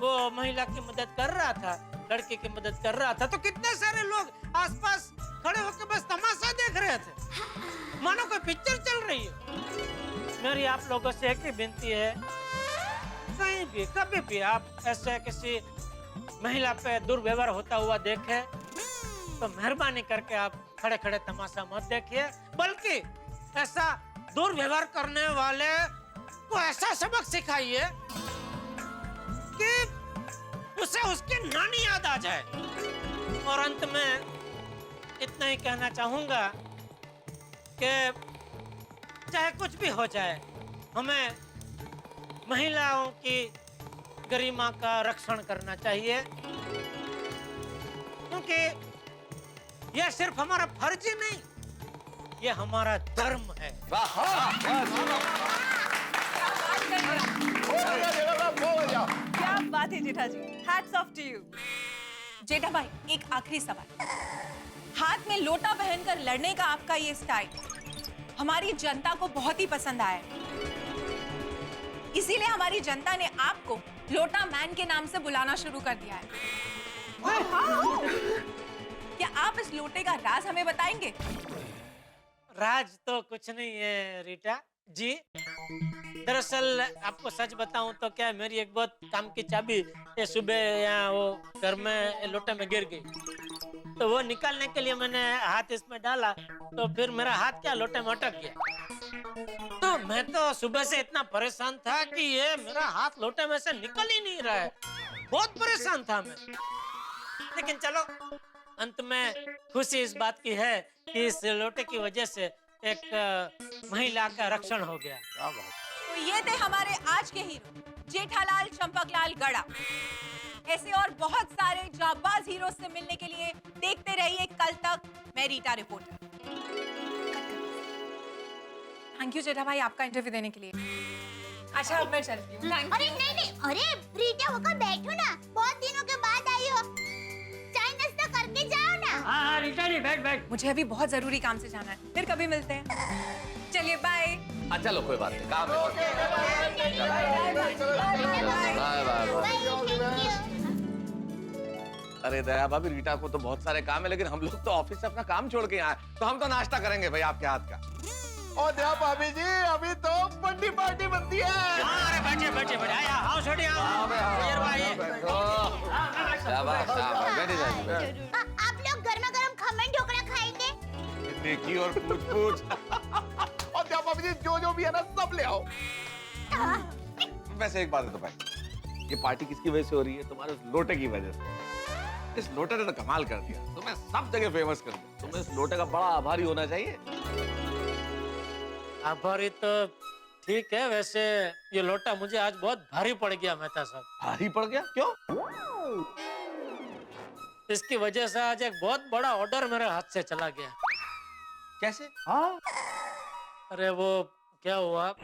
वो महिला की मदद कर रहा था, लड़के की मदद कर रहा था, तो कितने सारे लोग आसपास खड़े होकर बस तमाशा देख रहे थे, मानो कोई पिक्चर चल रही है। मेरी आप लोगों से एक ही विनती है, कहीं भी कभी भी आप ऐसे किसी महिला पे दुर्व्यवहार होता हुआ देखे तो मेहरबानी करके आप खड़े खड़े तमाशा मत देखिए, बल्कि ऐसा दुर्व्यवहार करने वाले को ऐसा सबक सिखाइए कि उसे उसकी नानी याद आ जाए। और अंत में इतना ही कहना चाहूंगा कि चाहे कुछ भी हो जाए, हमें महिलाओं की गरिमा का रक्षण करना चाहिए, क्योंकि यह सिर्फ हमारा फर्ज ही नहीं, यह हमारा धर्म है। क्या बात है जेठा जी, हैट्स ऑफ टू यू। जेठा भाई, एक आखिरी सवाल। हाथ में लोटा पहनकर लड़ने का आपका ये स्टाइल हमारी जनता को बहुत ही पसंद आया, इसीलिए हमारी जनता ने आपको लोटा मैन के नाम से बुलाना शुरू कर दिया है। क्या आप इस लोटे का राज हमें बताएंगे? राज तो कुछ नहीं है रीटा जी। दरअसल आपको सच बताऊं तो क्या, मेरी एक बहुत काम की चाबी ये सुबह यहाँ वो घर में लोटे में गिर गई, तो वो निकालने के लिए मैंने हाथ इसमें डाला, तो फिर मेरा हाथ क्या लोटे में अटक गया। तो मैं तो सुबह से इतना परेशान था कि ये मेरा हाथ लोटे में से निकल ही नहीं रहा है, बहुत परेशान था मैं। लेकिन चलो, अंत में खुशी इस बात की है कि इस लोटे की वजह से एक महिला का रक्षण हो गया। तो ये थे हमारे आज के हीरो जेठालाल चंपकलाल गड़ा। ऐसे और बहुत सारे जाबाज हीरो से मिलने के लिए देखते रहिए कल तक मैं रीटा रिपोर्टर। थैंक यू जेठा भाई आपका इंटरव्यू देने के लिए। अच्छा अब मैं चलती हूँ। अरे नहीं नहीं, अरे रीटा होकर बैठो ना, बहुत दिनों के बाद आई हो, चाय नाश्ता करके जाओ ना। हाँ रीटा जी, बैठ बैठ। मुझे अभी बहुत जरूरी काम से जाना है, फिर कभी मिलते हैं। चलिए बाय। चलो कोई बात नहीं, काम है। Bye bye. अरे दया भाभी, रीटा को तो बहुत सारे काम है, लेकिन हम लोग तो ऑफिस से अपना काम छोड़ के आए, तो हम तो नाश्ता करेंगे भाई आपके हाथ का। और दया भाभी जी, अभी तो बर्थडे पार्टी बनती है। अरे बैठिए बैठिए बैठिए, आओ छोटी आओ। शाबाश शाबाश, बैठे जाइए। आप लोग गर्मा गर्म खमन ढोकला खाएंगे? देखी और पूछ और दया भाभी जी, जो भी है ना सब ले आओ। वैसे एक बात है तो भाई, ये पार्टी किसकी वजह से हो रही है? तुम्हारे उस लोटे की वजह से। इस लोटे ने तो कमाल कर दिया, तुम्हें सब जगह फेमस कर दिया। तुम्हें इस लोटे का बड़ा आभारी होना चाहिए। आभारी तो ठीक है, वैसे ये लोटा मुझे आज बहुत भारी पड़ गया मेहता साहब। भारी पड़ गया? क्यों? इसकी वजह से आज एक बहुत बड़ा ऑर्डर मेरे हाथ से चला गया। कैसे? हाँ, अरे वो क्या हुआ,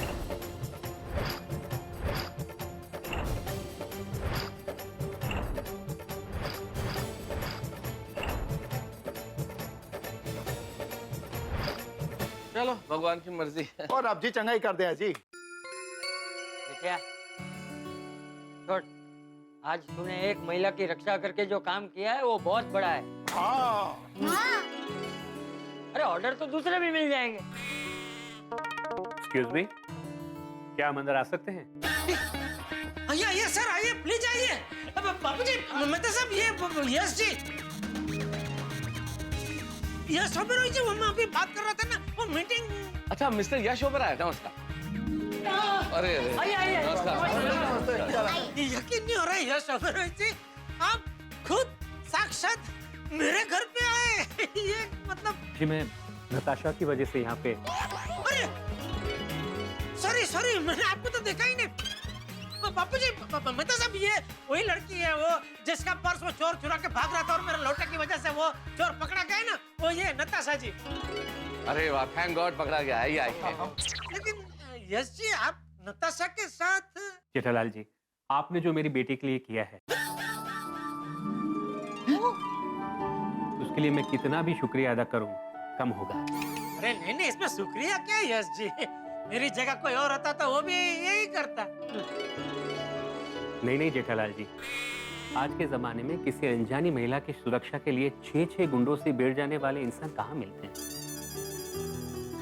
चलो भगवान की मर्जी। और अब जी चंगाई कर दिया जी। क्या छोड़, आज तूने एक महिला की रक्षा करके जो काम किया है वो बहुत बड़ा है। हाँ। अरे ऑर्डर तो दूसरे भी मिल जाएंगे। एक्सक्यूज मी, क्या हम अंदर आ सकते हैं? आइए सर, आइए प्लीज आइए। अब बाबू जी, मेहता साहब, ये यश जी, यश ओबेरॉय जी, मैं अभी बात कर रहा था ना, वो मीटिंग। अच्छा, मिस्टर यश ओबेरॉय, नमस्कार। अरे आइए यकीन नहीं हो रहा है यश ओबेरॉय जी, आप खुद साक्षात मेरे घर पे आए। ये मतलब जी मैं नताशा की वजह से यहाँ पे। अरे सॉरी, मैंने आपको तो देखा ही नहीं। बापू जी, मेहता साहब, ये वही लड़की है वो जिसका पर्स वो चोर चुरा के भाग रहा था और मेरे लोटे की वजह से वो चोर पकड़ा गया ना, वो ये नताशा जी। अरे वाह, थैंक गॉड पकड़ा गया। आइए। लेकिन यश जी, आप नताशा के साथ। जेठालाल जी, आपने जो मेरी बेटी के लिए किया है उसके लिए मैं कितना भी शुक्रिया अदा करूं कम होगा। अरे नहीं, इसमें शुक्रिया क्या यश जी, मेरी जगह कोई और होता तो वो भी यही करता। नहीं जेठालाल जी, आज के जमाने में किसी अनजानी महिला की सुरक्षा के लिए 6 गुंडों से भिड़ जाने वाले इंसान कहाँ मिलते हैं।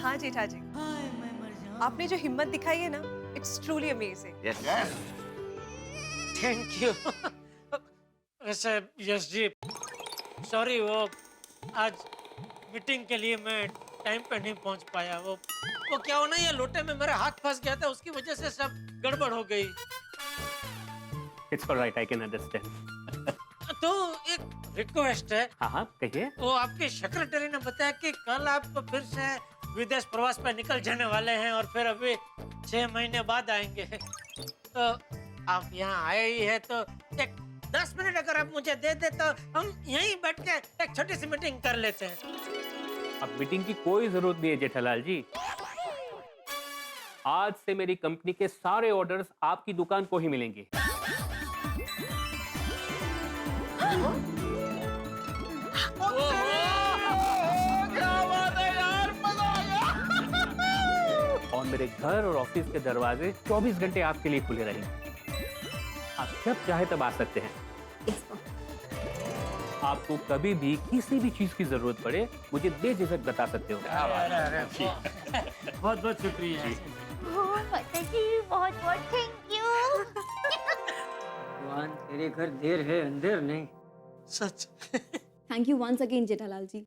हाँ जेठा जी, आपने जो हिम्मत दिखाई है ना, it's truly amazing. Thank you. वैसे यश जी, सॉरी, वो आज मीटिंग के लिए मैं टाइम पे नहीं पहुंच पाया। वो क्या हो ना, ये लोटे में मेरा हाथ फंस गया था, उसकी वजह से सब गड़बड़ हो गई। It's all right, I can understand. तो एक रिक्वेस्ट है। हाँ, कहिए। वो आपकी सेक्रेटरी ने बताया कि कल आप फिर से विदेश प्रवास पर निकल जाने वाले हैं और फिर अभी 6 महीने बाद आएंगे। तो आप यहाँ आए ही है तो एक 10 मिनट अगर आप मुझे दे दे तो हम यहीं बैठ के एक छोटी सी मीटिंग कर लेते हैं। अब मीटिंग की कोई जरूरत नहीं है जेठालाल जी। आज से मेरी कंपनी के सारे ऑर्डर्स आपकी दुकान को ही मिलेंगे। और मेरे घर और ऑफिस के दरवाजे 24 घंटे आपके लिए खुले रहेंगे। आप जब चाहे तब आ सकते हैं। आपको कभी भी किसी भी चीज की जरूरत पड़े मुझे बेझिझक बता सकते हो। बहुत बहुत शुक्रिया। बहुत बहुत थैंक यू। भगवान, तेरे घर देर है अंधेर नहीं। सच। Thank you once again Jethalal ji.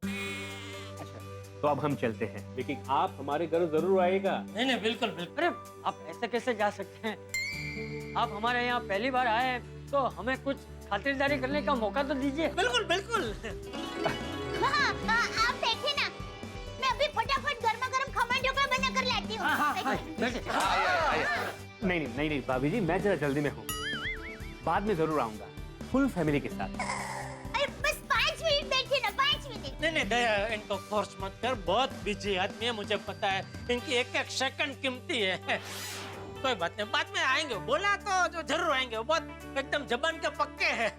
तो अब हम चलते हैं, लेकिन आप हमारे घर जरूर आएगा। नहीं, बिल्कुल। अरे आप ऐसे कैसे जा सकते हैं? आप हमारे यहाँ पहली बार आए हैं तो हमें कुछ खातिरदारी करने का मौका तो दीजिए। बिल्कुल। हाँ, आप बैठे ना, मैं अभी फटाफट गर्मा-गर्म खमन ढोकला बना कर लाती हूँ। नहीं भाभी जी, मैं जरा जल्दी में हूँ, बाद में जरूर आऊंगा फुल फैमिली के साथ। अरे बस 5 मिनट बैठिए ना, 5 मिनट। नहीं दया, इनको फोर्स मत कर, बहुत बिजी आदमी है, मुझे पता है, इनकी एक एक सेकंड कीमती है। कोई बात नहीं, बाद में आएंगे, बोला तो जो जरूर आएंगे, वो बहुत एकदम जबान के पक्के हैं।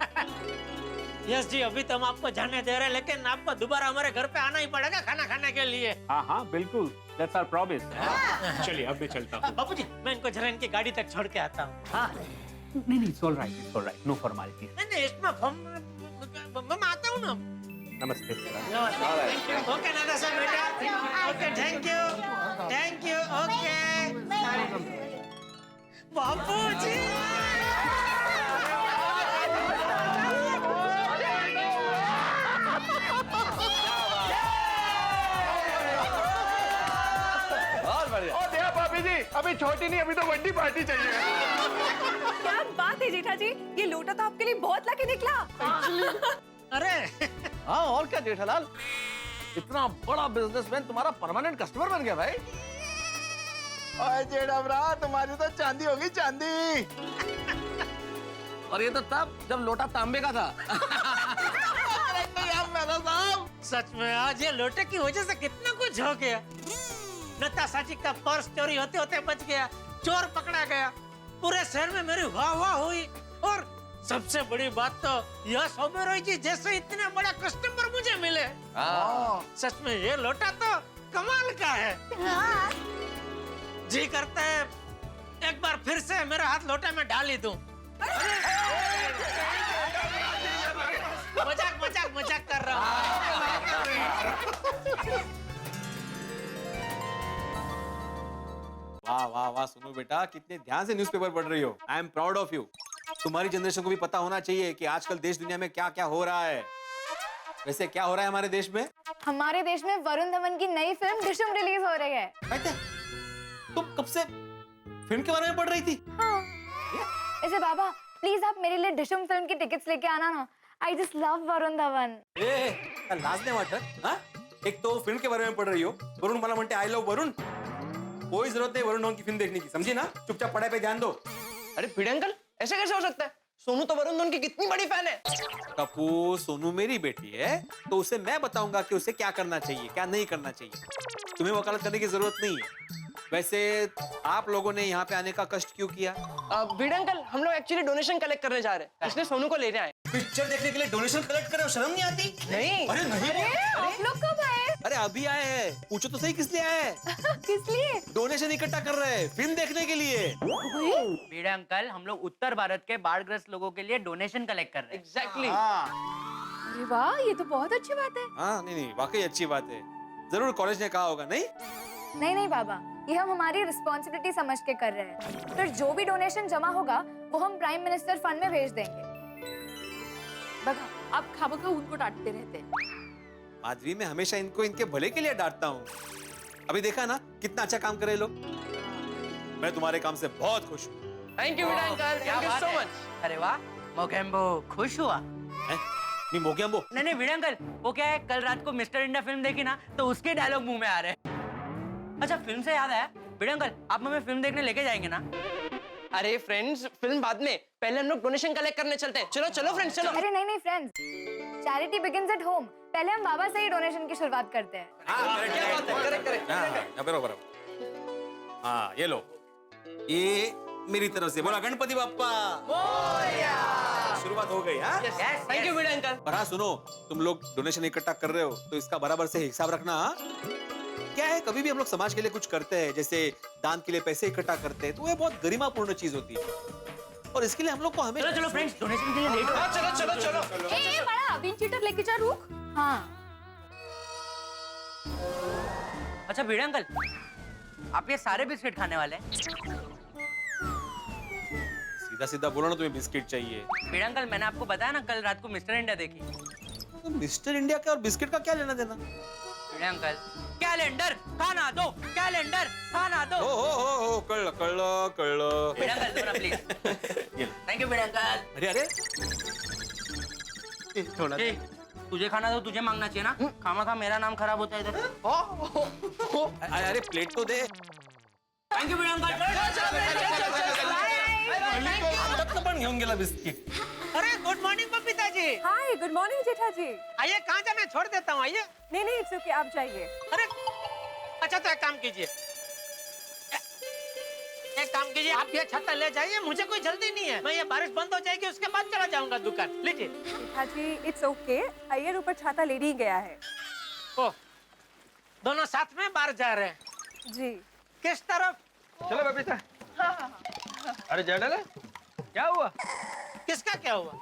यस जी, अभी तो हम आपको जाने दे रहे हैं, लेकिन आपको दोबारा हमारे घर पे आना ही पड़ेगा खाना खाने के लिए। हाँ बिल्कुल, दैट्स आवर प्रॉमिस। चलिए अब मैं चलता हूँ। बाबूजी, मैं इनको जरा इनकी गाड़ी तक छोड़ के आता हूँ। हाँ नहीं, it's all right, no formality. नहीं, इसमें मैं आता हूँ ना। नमस्ते। ओके नताशा बेटा, ओके, थैंक यू, ओके। बाबूजी, भाभी जी, अभी छोटी नहीं, अभी तो बड़ी पार्टी चाहिए। क्या बात है जेठा जी, ये लोटा तो आपके लिए बहुत लाके निकला। अरे हाँ, और क्या जेठालाल, इतना बड़ा बिजनेसमैन तुम्हारा परमानेंट कस्टमर बन गया भाई। ओए जेड़ा भरा, तुम्हारी तो चांदी होगी चांदी। और ये तो तब जब लोटा तांबे का था। सच में आज ये लोटे की वजह से कितना कुछ हो गया। नताशा जी का पर्स चोरी होते होते बच गया, चोर पकड़ा गया, पूरे शहर में मेरी वाह वाह हुई, और सबसे बड़ी बात तो यश ओबेरॉय जी जैसे इतने बड़े कस्टमर मुझे मिले। सच में ये लोटा तो कमाल का है। जी करता है एक बार फिर से मेरा हाथ लोटे में डाल ही दूं। मजाक मजाक मजाक कर रहा वाह वाह वाह, सुनो बेटा, कितने ध्यान से न्यूज़पेपर पढ़ रही हो। I am proud of you. तुम्हारी जनरेशन को भी पता होना चाहिए कि आजकल देश दुनिया में क्या क्या हो रहा है। वैसे क्या हो रहा है हमारे देश में? हमारे देश में वरुण धवन की नई फिल्म डिशम रिलीज हो रही है। तुम कब से फिल्म के बारे में पढ़ रही थी? हाँ। ऐसे बाबा प्लीज आप मेरे लिए डिशम फिल्म की टिकट्स लेके आना ना। I just love Varun Dhawan. लाजने वाटत, हाँ? एक तो फिल्म के बारे में पढ़ रही हो, वरुण मला म्हणते आई लव वरुण। कोई जरूरत नहीं वरुण धवन की फिल्म देखने की, समझी ना? चुपचाप पढ़ाई पे ध्यान दो। अरे भिड़े अंकल, ऐसे कैसे हो सकता है? सोनू तो वरुण धवन की कितनी बड़ी फैन है। कपूर, सोनू मेरी बेटी है तो उसे मैं बताऊंगा कि उसे क्या करना चाहिए क्या नहीं करना चाहिए। तुम्हें वकालत करने की जरूरत नहीं है। वैसे आप लोगों ने यहाँ पे आने का कष्ट क्यों किया? भिड़े अंकल, हम लोग एक्चुअली डोनेशन कलेक्ट करने जा रहे हैं, इसलिए सोनू को लेने आए। पिक्चर देखने के लिए डोनेशन कलेक्ट कर रहे हो, शर्म नहीं आती? नहीं। अरे नहीं। आप लोग कब आए? अरे अभी आए हैं। पूछो तो सही किस लिए आए हैं? किस लिए? डोनेशन इकट्ठा कर रहे हैं फिल्म देखने के लिए। भिड़े अंकल, हम लोग उत्तर भारत के बाढ़ग्रस्त लोगों के लिए डोनेशन कलेक्ट कर रहे हैं। एग्जैक्टली। अरे वाह, ये तो बहुत अच्छी बात है। हाँ नहीं वाकई अच्छी बात है। जरूर कॉलेज ने कहा होगा। नहीं नहीं बाबा, ये हम हमारी रिस्पॉन्सिबिलिटी समझ के कर रहे हैं। फिर जो भी डोनेशन जमा होगा वो हम प्राइम मिनिस्टर फंड में भेज देंगे। बघा, आप खामखा उनको डांटते रहते हैं। माधवी, मैं हमेशा इनको इनके भले के लिए डांटता हूँ। अभी देखा ना कितना अच्छा काम कर रहे लोग। मैं तुम्हारे काम से बहुत खुश हूँ। Thank you Bhide uncle, thank you so much. अरे वाह, मोगेम्बो खुश हुआ? नहीं मोगेम्बो नहीं भिड़े अंकल, वो क्या है, कल रात को मिस्टर इंडिया फिल्म देखी ना तो उसके डायलॉग मुंह में आ रहे हैं। अच्छा, फिल्म से याद आया, भिड़े अंकल आप हमें फिल्म देखने लेके जाएंगे ना? अरे फ्रेंड्स, फिल्म बाद में, पहले हम लोग डोनेशन कलेक्ट करने चलते हैं। चलो चलो फ्रेंड्स, चलो। अरे नहीं friends, charity begins at home. पहले हम बाबा से ही डोनेशन की शुरुआत करते हैं। बराबर। हाँ ये लो, ये मेरी तरफ से बोला गणपति बप्पा। शुरुआत हो गई। हाँ थैंक यू भिड़े अंकल। पर हाँ सुनो, तुम लोग डोनेशन इकट्ठा कर रहे हो तो इसका बराबर से हिसाब रखना। हाँ? क्या है, कभी भी हम लोग समाज के लिए कुछ करते हैं, जैसे दान के लिए पैसे इकट्ठा करते हैं, तो ये बहुत गरिमापूर्ण चीज होती है और इसके लिए हम लोग को हमें चलो फ्रेंड्स, डोनेशन के लिए लेट हो। चलो चलो चलो। ए बड़ा बिन चीटर लेके जा, रुक। हाँ अच्छा भिड़े अंकल, आप ये सारे बिस्किट खाने वाले हैं? सीधा सीधा बोलो ना, तुम्हें बिस्किट चाहिए। भिड़े अंकल, मैंने आपको बताया ना कल रात को मिस्टर इंडिया देखी। तो मिस्टर इंडिया का और बिस्किट का क्या लेना देना? भिड़े अंकल, कैलेंडर खाना दो, कैलेंडर खाना दो। हो कळलं। भिड़े अंकल थोड़ा please. Thank you Bhide uncle. अरे थोड़ा तुझे खाना तो तुझे मांगना चाहिए ना, खामा मेरा नाम खराब होता है इधर। अरे प्लेट तो दे। Thank you Bhide uncle. आता पण घेऊन गेला बिस्किट। अरे good morning Babita ji. Hi, good morning Jetha ji. आइए, कहाँ जाना है? छोड़ देता हूँ, आइए। नहीं इट्स ओके, आप जाइए। अरे अच्छा, तो एक काम कीजिए, आप ये छाता ले जाइए, मुझे कोई जल्दी नहीं है। मैं ये बारिश बंद हो जाएगी उसके बाद चला जाऊंगा दुकान। लीजिए। जेठा जी इट्स ओके, अय्यर ऊपर छाता ले ही गया है। ओ, दोनों साथ में बाहर जा रहे हैं जी। किस तरफ? चलो बबीता। अरे जडल, क्या हुआ? किसका क्या हुआ?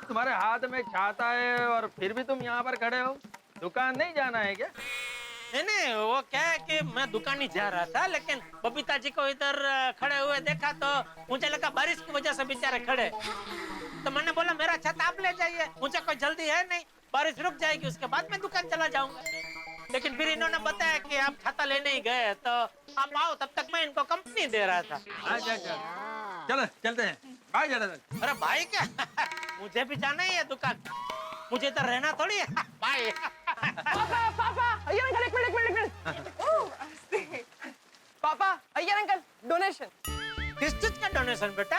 तुम्हारे हाथ में छाता है और फिर भी तुम यहाँ पर खड़े हो। दुकान नहीं जाना है क्या? नहीं, वो क्या है कि मैं दुकान ही जा रहा था, लेकिन बबीता जी को इधर खड़े हुए देखा तो मुझे लगा बारिश की वजह से बेचारे खड़े, तो मैंने बोला मेरा छाता आप ले जाइए, मुझे कोई जल्दी है नहीं, बारिश रुक जाएगी उसके बाद मैं दुकान चला जाऊंगा। लेकिन फिर इन्होंने बताया कि आप छाता लेने ही गए, तो आप आओ, तब तक मैं इनको कंपनी दे रहा था। चलो चलते हैं। बाय जडल। अरे भाई क्या, मुझे भी जाना ही है दुकान, मुझे इधर रहना थोड़ी है। बाय। पापा, अय्यर अंकल, एक मिनट। पापा, अय्यर अंकल, डोनेशन। किस चीज का डोनेशन बेटा?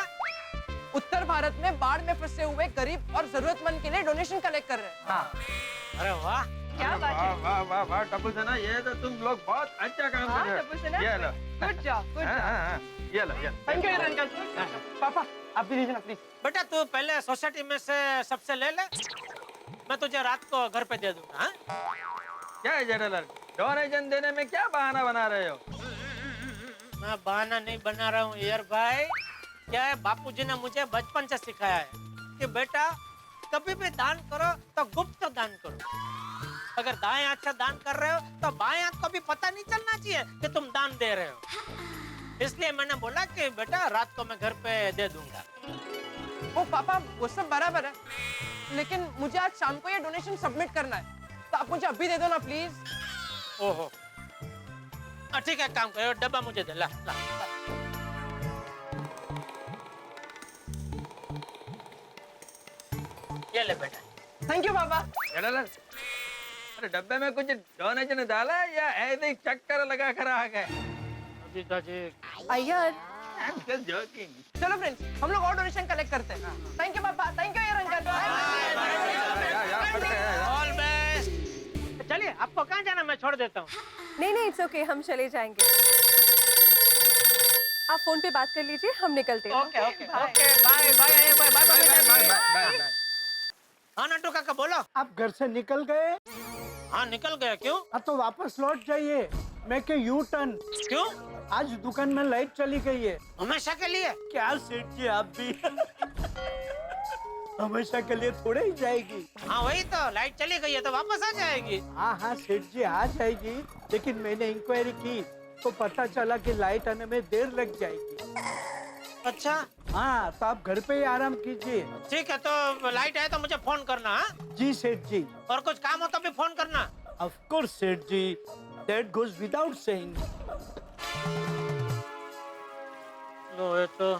उत्तर भारत में बाढ़ में फंसे हुए गरीब और जरूरतमंद के लिए डोनेशन कलेक्ट कर रहे हैं। हाँ। अरे वाह, क्या बात है। वाह वाह वाह टप्पू सेना, ये तो तुम लोग बहुत अच्छा काम कर रहे हो। ये लो, गुड जॉब, गुड जॉब। ये लो, ये। Thank you uncle. पापा आप भी लीजिए ना प्लीज। बेटा तू पहले सोसाइटी में से सबसे ले ले, मैं तुझे रात को घर पे दे दूंगा। हाँ? क्या है जेठालाल, डोनेशन देने में क्या बहाना बना रहे हो? मैं बहाना नहीं बना रहा हूँ यार भाई। क्या है, बापूजी ने मुझे बचपन से सिखाया है कि बेटा कभी भी दान करो तो गुप्त दान करो। अगर दाएं हाथ से दान कर रहे हो तो बाएं हाथ को भी पता नहीं चलना चाहिए कि तुम दान दे रहे हो। इसलिए मैंने बोला कि बेटा रात को मैं घर पे दे दूंगा। ओ पापा वो सब बराबर है, लेकिन मुझे आज शाम को ये डोनेशन सबमिट करना है, तो आप मुझे अभी दे दो ना प्लीज। ओहो, ठीक है, काम करो, डब्बा मुझे दे। ला, ला, ला। ये ले बेटा। थैंक यू पापा। जेठालाल, अरे डब्बे में कुछ डोनेशन डाला है या ऐसे ही चक्कर लगा कर आ गए? Iyer, I'm just joking. चलो फ्रेंड्स हम लोग और डोनेशन कलेक्ट करते हैं। थैंक यू पापा, थैंक यू यार अंकल। All best. चलिए, आपको कहाँ जाना, मैं छोड़ देता हूँ। नहीं नहीं इट्स ओके, हम चले जाएंगे। आप फोन पे बात कर लीजिए, हम निकलते हैं। Okay okay okay, bye bye bye bye bye. हाँ नट्टू काका बोलो। आप घर से निकल गए? हाँ निकल गया। क्यों? हाँ तो वापस लौट जाइए, मैं के यू टर्न। क्यों? आज दुकान में लाइट चली गई है। हमेशा के लिए? क्या सेठ जी आप भी हमेशा के लिए थोड़े ही जाएगी। हाँ वही तो, लाइट चली गई है तो वापस आ जाएगी। हाँ हाँ सेठ जी आ जाएगी, लेकिन मैंने इंक्वायरी की तो पता चला कि लाइट आने में देर लग जाएगी। अच्छा। हाँ तो आप घर पे ही आराम कीजिए। ठीक है, तो लाइट आए तो मुझे फोन करना। हाँ जी सेठ जी। और कुछ काम हो तो भी फोन करना। ऑफ कोर्स सेठ जी, दैट गोज विदाउट सेइंग। लो ये तो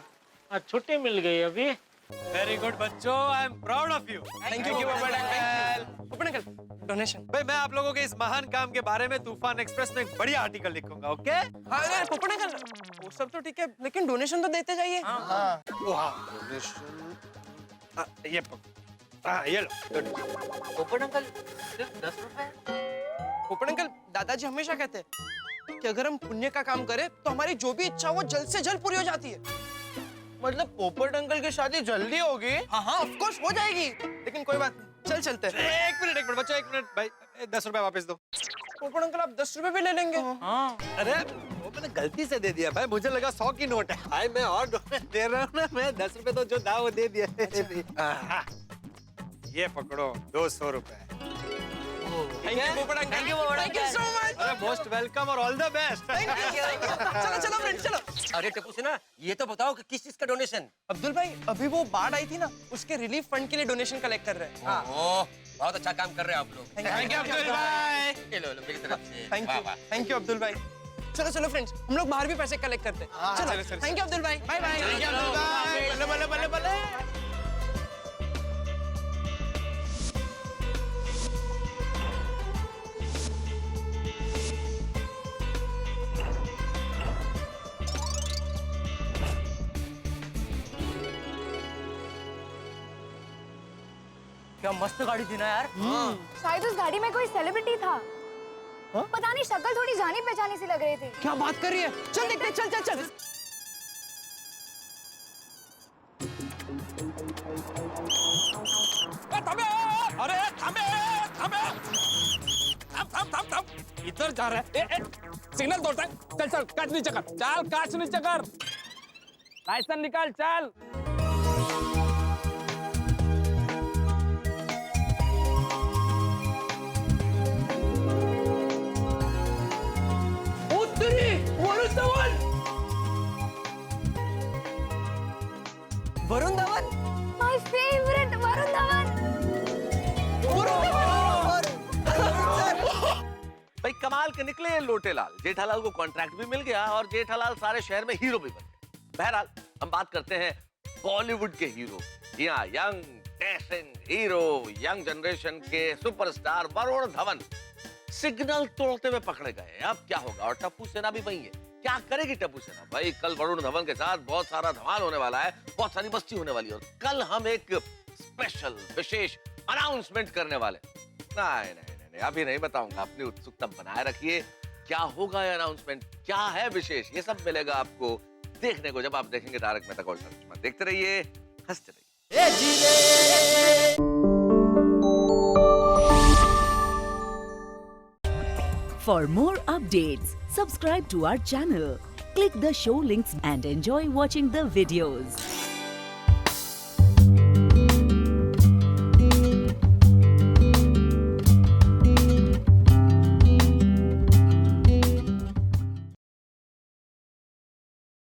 आज छुट्टी मिल गई अभी। वेरी गुड बच्चों, I am proud of you. Thank you पोपट अंकल। डोनेशन। भाई मैं आप लोगों के इस महान काम के बारे में तूफान एक्सप्रेस में एक बढ़िया आर्टिकल लिखूंगा, ओके? हाँ यार पोपट अंकल, वो सब तो ठीक है, लेकिन डोनेशन तो देते जाइए। हाँ। डोनेशन ये लो। पोपट अंकल सिर्फ 10 रुपए? पोपट अंकल, दादाजी हमेशा कहते हैं कि अगर हम पुण्य का काम करें तो हमारी जो भी इच्छा वो जल्द से जल्द पूरी हो जाती है। मतलब पोपट अंकल की शादी जल्दी होगी? हाँ हाँ ऑफ कोर्स हो जाएगी, लेकिन कोई बात नहीं, चल चलते हैं। एक मिनट बच्चों, एक मिनट भाई, 10 रुपए वापस दो। पोपट अंकल आप 10 रुपए भी ले लेंगे? हाँ। अरे वो मैंने गलती से दे दिया भाई, मुझे लगा 100 की नोट है। भाई मैं और डोनेट दे रहा हूँ ना, मैं 10 रुपए तो जो था वो दे दिया। ये पकड़ो 200 रुपए। थैंक यू पोपट uncle. Thank you so much. अरे मोस्ट वेलकम और ऑल द बेस्ट। चलो चलो फ्रेंड चलो। अरे टप्पू सेना, ये तो बताओ कि किस चीज का डोनेशन? अब्दुल भाई, अभी वो बाढ़ आई थी ना, उसके रिलीफ फंड के लिए डोनेशन कलेक्ट कर रहे हैं। ओह, बहुत अच्छा काम कर रहे हैं आप लोग। थैंक यू अब्दुल भाई। ये लो मेरी तरफ से। थैंक यू अब्दुल भाई। चलो चलो फ्रेंड्स, हम लोग बाहर भी पैसे कलेक्ट करते हैं। चलो थैंक यू अब्दुल भाई। Bye bye. Thank you Abdul भाई। बल्ले बल्ले बल्ले बल्ले। क्या मस्त गाड़ी थी ना यार। शायद उस गाड़ी में कोई सेलिब्रिटी था। पता नहीं, शक्ल थोड़ी जानी पहचानी सी लग रही थी। क्या बात कर रही है? चल देखते, चल चल चल। अरे थम इधर जा रहा है। सिग्नल तोड़ता है। चल चल काच नीचे कर, चल काच नीचे कर, लाइसेंस निकाल, चल। वरुण धवन। My favourite Varun Dhawan. भाई कमाल के निकले ये लोटेलाल। जेठालाल को कॉन्ट्रैक्ट भी मिल गया और जेठालाल सारे शहर में हीरो भी बन गए। बहरहाल हम बात करते हैं बॉलीवुड के हीरो। यहाँ young dashing hero, young generation के सुपरस्टार वरुण धवन सिग्नल तोड़ते हुए पकड़े गए। अब क्या होगा? और टप्पू सेना भी वही है। क्या करेगी टप्पू सेना? भाई कल वरुण धवन के साथ बहुत सारा धमाल होने वाला है, बहुत सारी मस्ती होने वाली है और कल हम एक स्पेशल विशेष अनाउंसमेंट करने वाले। नहीं, अभी नहीं बताऊंगा, अपनी उत्सुकता बनाए रखिए। क्या होगा ये अनाउंसमेंट, क्या है विशेष, ये सब मिलेगा आपको देखने को जब आप देखेंगे तारक मेहता का उल्टा चश्मा। देखते रहिए, हंसते रहिए। For more updates, subscribe to our channel, click the show links and enjoy watching the videos.